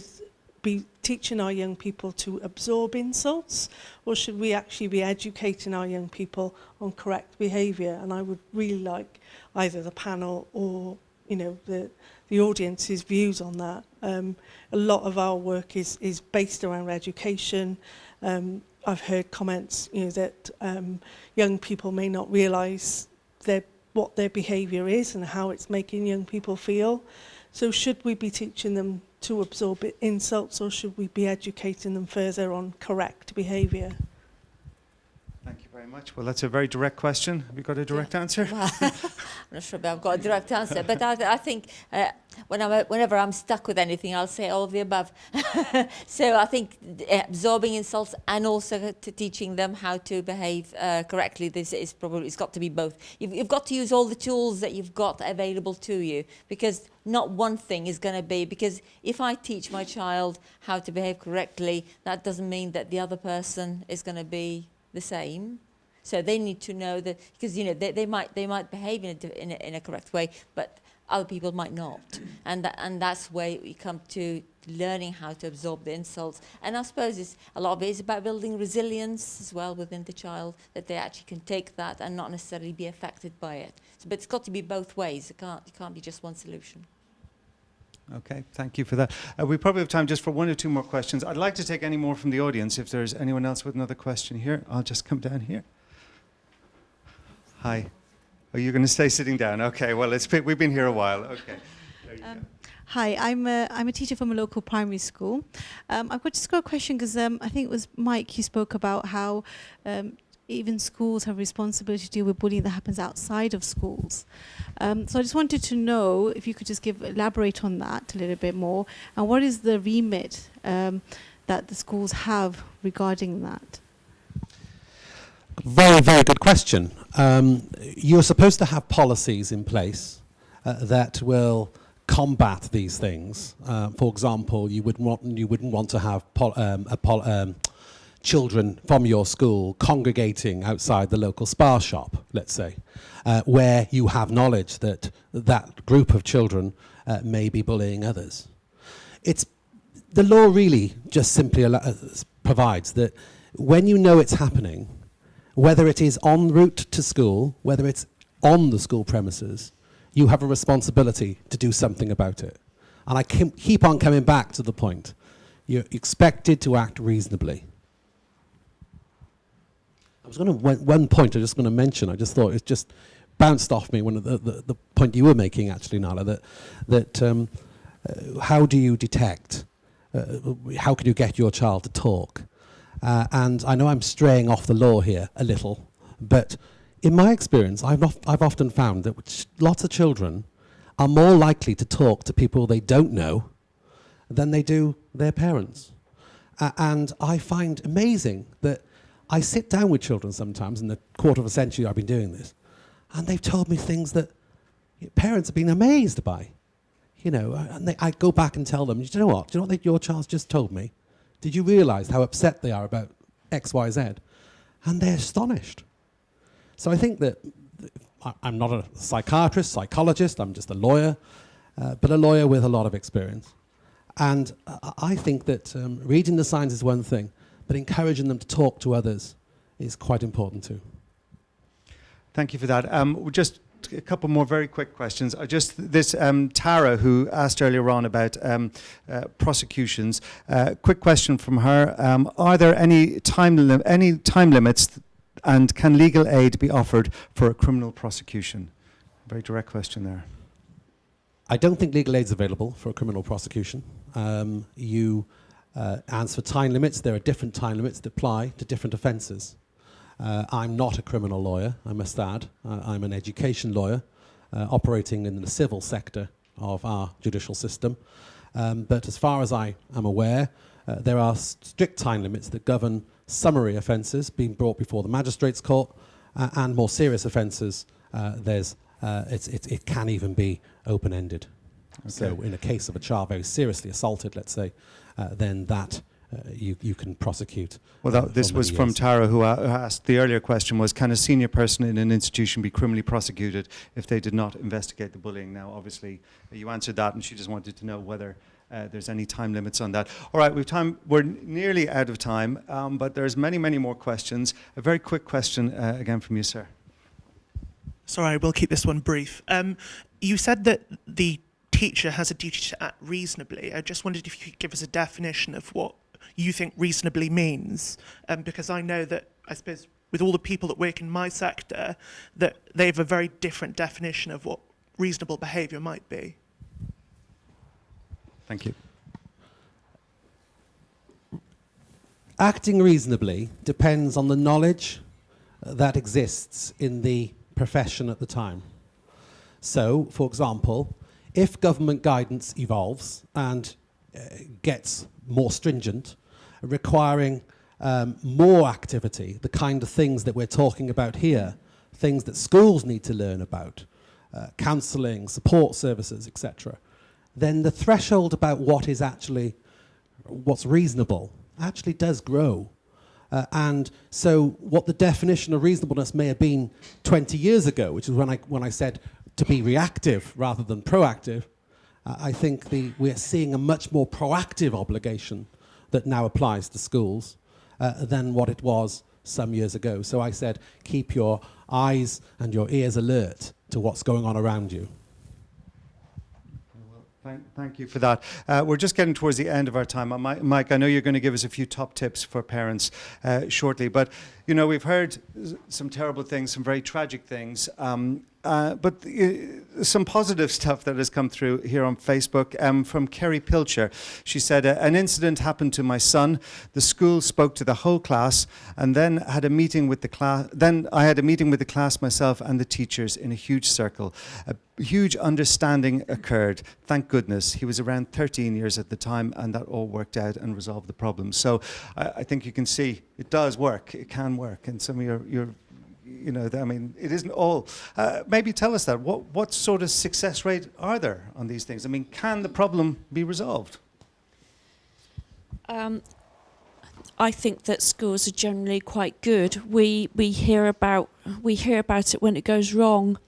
be teaching our young people to absorb insults, or should we actually be educating our young people on correct behaviour? And I would really like either the panel or, you know, the audience's views on that. A lot of our work is based around education. I've heard comments, you know, that young people may not realise what their behaviour is and how it's making young people feel. So should we be teaching them to absorb insults, or should we be educating them further on correct behaviour? Thank you very much. Well, that's a very direct question. Have you got a direct answer? Well, I'm not sure I've got a direct answer, but I think whenever I'm stuck with anything, I'll say all of the above. So I think absorbing insults and also teaching them how to behave correctly, it's got to be both. You've got to use all the tools that you've got available to you, because not one thing is going to be, because if I teach my child how to behave correctly, that doesn't mean that the other person is going to be the same. So they need to know that, because you know they might behave in a correct way, but other people might not, and that's where we come to learning how to absorb the insults. And I suppose a lot of it is about building resilience as well within the child, that they actually can take that and not necessarily be affected by it. So, but it's got to be both ways. It can't be just one solution. Okay, thank you for that. We probably have time just for one or two more questions. I'd like to take any more from the audience. If there's anyone else with another question here, I'll just come down here. Hi. Are you going to stay sitting down? Okay, well, we've been here a while. Okay. There you go. Hi, I'm a teacher from a local primary school. I've just got a question because I think it was Mike, you spoke about how even schools have responsibility to deal with bullying that happens outside of schools. So I just wanted to know if you could just elaborate on that a little bit more, and what is the remit that the schools have regarding that? Very, very good question. You're supposed to have policies in place that will combat these things. For example, you wouldn't want to have children from your school congregating outside the local spa shop, let's say, where you have knowledge that that group of children may be bullying others. The law really just simply provides that when you know it's happening, whether it is en route to school, whether it's on the school premises, you have a responsibility to do something about it. And I keep on coming back to the point. You're expected to act reasonably. One point I was just going to mention, I just thought it just bounced off me, one of the point you were making actually, Nala, that how do you detect, how can you get your child to talk? And I know I'm straying off the law here a little, but in my experience, I've often found that lots of children are more likely to talk to people they don't know than they do their parents. And I find amazing that I sit down with children sometimes, in the quarter of a century I've been doing this, and they've told me things that parents have been amazed by. You know, and I go back and tell them, do you know what your child's just told me? Did you realise how upset they are about X, Y, Z? And they're astonished. So I think that I'm not a psychiatrist, psychologist, I'm just a lawyer, but a lawyer with a lot of experience. And I think that reading the signs is one thing, but encouraging them to talk to others is quite important too. Thank you for that. Just a couple more very quick questions. Tara, who asked earlier on about prosecutions. Quick question from her. Are there any time limits, and can legal aid be offered for a criminal prosecution? Very direct question there. I don't think legal aid is available for a criminal prosecution. As for time limits, there are different time limits that apply to different offences. I'm not a criminal lawyer, I must add. I'm an education lawyer operating in the civil sector of our judicial system. But as far as I am aware, there are strict time limits that govern summary offences being brought before the magistrates' court, and more serious offences, it can even be open-ended. So in a case of a child very seriously assaulted, let's say, then that you can prosecute. Well, this was from Tara, who asked, the earlier question was, can a senior person in an institution be criminally prosecuted if they did not investigate the bullying? Now, obviously, you answered that, and she just wanted to know whether there's any time limits on that. All right, we're nearly out of time, but there's many, many more questions. A very quick question again from you, sir. Sorry, we'll keep this one brief. You said that the teacher has a duty to act reasonably. I just wondered if you could give us a definition of what you think reasonably means, because I know that, I suppose, with all the people that work in my sector, that they have a very different definition of what reasonable behaviour might be. Thank you. Acting reasonably depends on the knowledge that exists in the profession at the time. So, for example, if government guidance evolves and gets more stringent, requiring more activity, the kind of things that we're talking about here, things that schools need to learn about, counselling, support services, etc., then the threshold about what's reasonable actually does grow. And so what the definition of reasonableness may have been 20 years ago, which is when I said to be reactive rather than proactive, I think we're seeing a much more proactive obligation that now applies to schools than what it was some years ago. So I said, keep your eyes and your ears alert to what's going on around you. Thank you for that. We're just getting towards the end of our time. Mike, I know you're going to give us a few top tips for parents shortly, but you know, we've heard some terrible things, some very tragic things, but some positive stuff that has come through here on Facebook from Kerry Pilcher. She said, an incident happened to my son. The school spoke to the whole class, and then had a meeting with the class. Then I had a meeting with the class myself and the teachers in a huge circle. A huge understanding occurred. Thank goodness. He was around 13 years at the time, and that all worked out and resolved the problem. So I think you can see it does work. It can work. And some of your you know, I mean, it isn't all. Maybe tell us that. What sort of success rate are there on these things? I mean, can the problem be resolved? I think that schools are generally quite good. We hear about it when it goes wrong,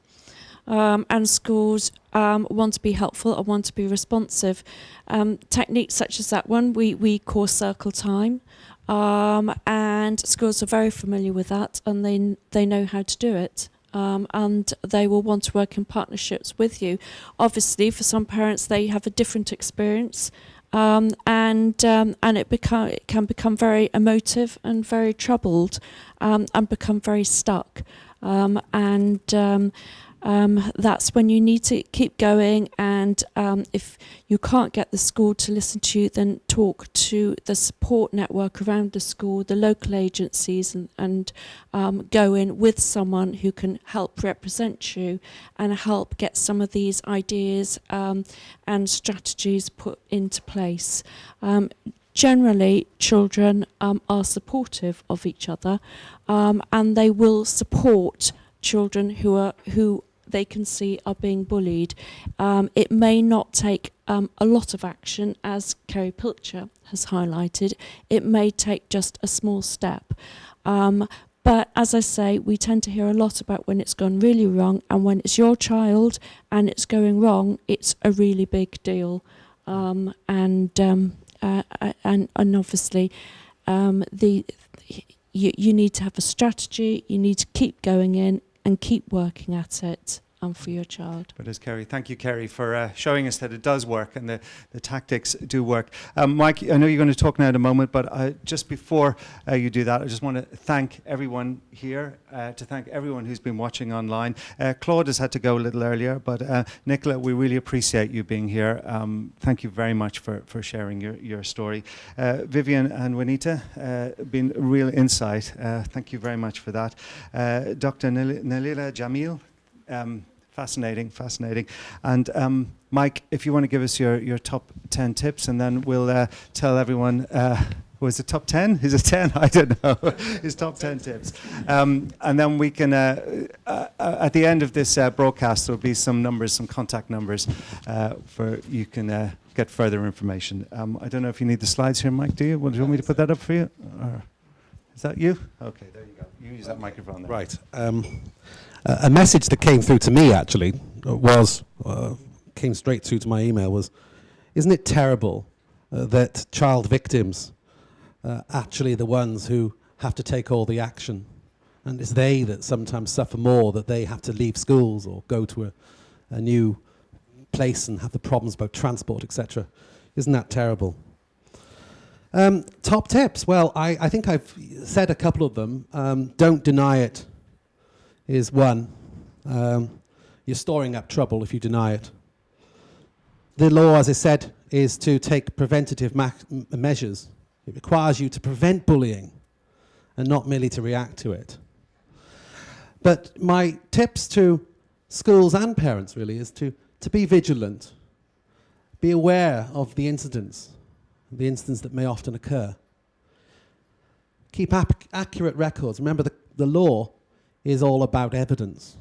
and schools want to be helpful and want to be responsive. Techniques such as that one, we call circle time. And schools are very familiar with that, and they know how to do it, and they will want to work in partnerships with you. Obviously, for some parents, they have a different experience, and it can become very emotive and very troubled, and become very stuck, that's when you need to keep going, and if you can't get the school to listen to you, then talk to the support network around the school, the local agencies, and go in with someone who can help represent you and help get some of these ideas and strategies put into place. Generally, children are supportive of each other, and they will support children who they can see are being bullied. It may not take a lot of action, as Kerry Pilcher has highlighted. It may take just a small step. But as I say, we tend to hear a lot about when it's gone really wrong, and when it's your child and it's going wrong, it's a really big deal. And obviously, you need to have a strategy. You need to keep going in and keep working at it for your child. But as Kerry, thank you, Kerry, for showing us that it does work and the tactics do work. Mike, I know you're going to talk now in a moment, but just before you do that, I just want to thank everyone here, to thank everyone who's been watching online. Claude has had to go a little earlier, but Nicola, we really appreciate you being here. Thank you very much for sharing your story. Vivian and Juanita, been real insight. Thank you very much for that. Dr. Nalila Jamil, fascinating. And Mike, if you want to give us your top 10 tips, and then we'll tell everyone was it top 10? Is it 10? I don't know. His top 10 tips. And then we can, at the end of this broadcast, there'll be some numbers, some contact numbers for you can get further information. I don't know if you need the slides here, Mike, do you? Well, do you want me to put that up for you? Or is that you? Okay, there you go. You use that microphone there. Right. A message that came through to me, actually, came straight through to my email was, isn't it terrible that child victims are actually the ones who have to take all the action? And it's they that sometimes suffer more, that they have to leave schools or go to a new place and have the problems about transport, etc. Isn't that terrible? Top tips. Well, I think I've said a couple of them. Don't deny it is one. You're storing up trouble if you deny it. The law, as I said, is to take preventative measures. It requires you to prevent bullying and not merely to react to it. But my tips to schools and parents really is to be vigilant, be aware of the incidents that may often occur. Keep accurate records. Remember, the law is all about evidence.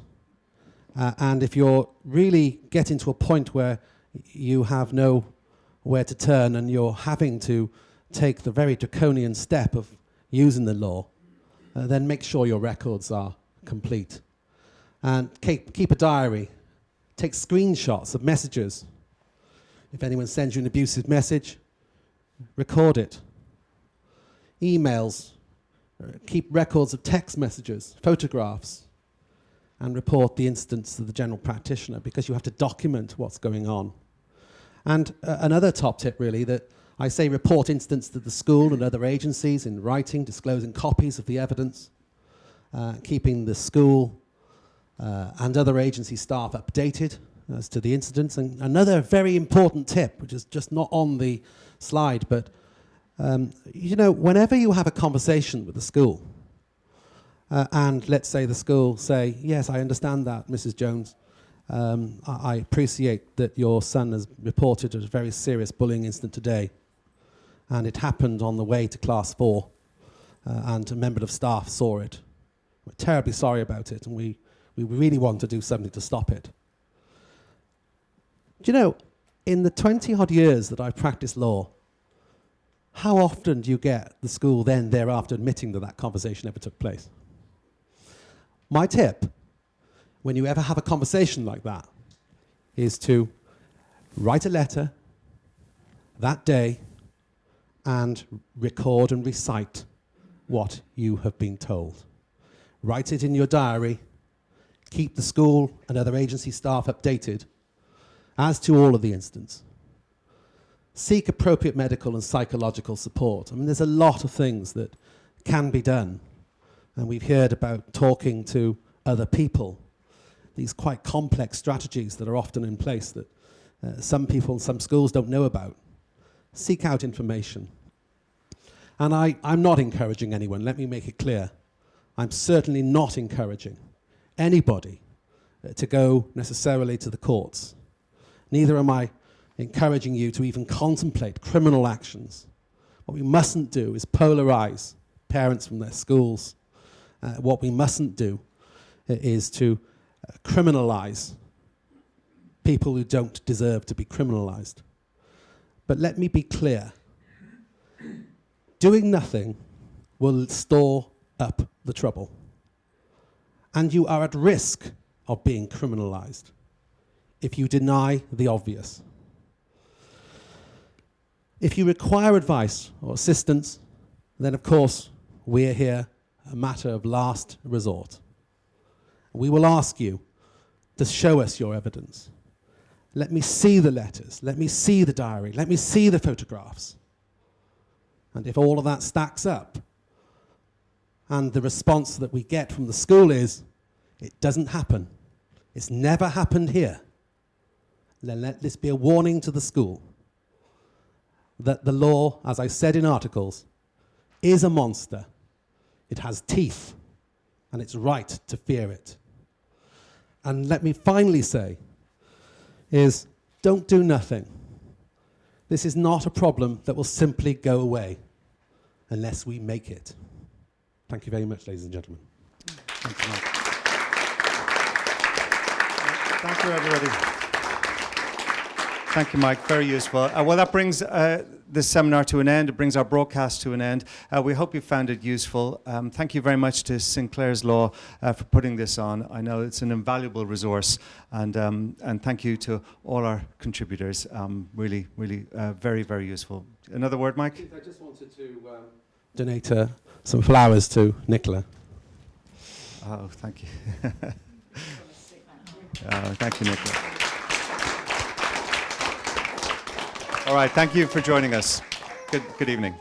And if you're really getting to a point where you have nowhere to turn and you're having to take the very draconian step of using the law, then make sure your records are complete. And keep a diary. Take screenshots of messages. If anyone sends you an abusive message, record it. Emails. Keep records of text messages, photographs, and report the incidents to the general practitioner, because you have to document what's going on. And another top tip, really, that I say report incidents to the school and other agencies in writing, disclosing copies of the evidence, keeping the school and other agency staff updated as to the incidents. And another very important tip, which is just not on the slide, but whenever you have a conversation with the school, and let's say the school say, yes, I understand that, Mrs. Jones. I appreciate that your son has reported a very serious bullying incident today, and it happened on the way to class 4, and a member of staff saw it. We're terribly sorry about it, and we really want to do something to stop it. Do you know, in the 20-odd years that I've practiced law, how often do you get the school then thereafter admitting that that conversation ever took place? My tip, when you ever have a conversation like that, is to write a letter that day and record and recite what you have been told. Write it in your diary. Keep the school and other agency staff updated as to all of the incidents. Seek appropriate medical and psychological support. I mean, there's a lot of things that can be done. And we've heard about talking to other people, these quite complex strategies that are often in place that some people, some schools don't know about. Seek out information. And I'm not encouraging anyone, let me make it clear. I'm certainly not encouraging anybody to go necessarily to the courts. Neither am I encouraging you to even contemplate criminal actions. What we mustn't do is polarize parents from their schools. What we mustn't do is to criminalize people who don't deserve to be criminalized. But let me be clear. Doing nothing will store up the trouble. And you are at risk of being criminalized if you deny the obvious. If you require advice or assistance, then of course we're here, a matter of last resort. We will ask you to show us your evidence. Let me see the letters, let me see the diary, let me see the photographs. And if all of that stacks up, and the response that we get from the school is, it doesn't happen, it's never happened here, then let this be a warning to the school that the law, as I said in articles, is a monster. It has teeth, and it's right to fear it. And let me finally say is, don't do nothing. This is not a problem that will simply go away. unless we make it. Thank you very much, ladies and gentlemen. Thank you, Mike. Thank you, everybody. Thank you, Mike. Very useful. Well, that brings this seminar to an end. It brings our broadcast to an end. We hope you found it useful. Thank you very much to Sinclair's Law for putting this on. I know it's an invaluable resource, and thank you to all our contributors. Really, really very, very useful. Another word, Mike? I just wanted to Donate some flowers to Nicola. Oh, thank you. Thank you, Nicola. All right, thank you for joining us. Good evening.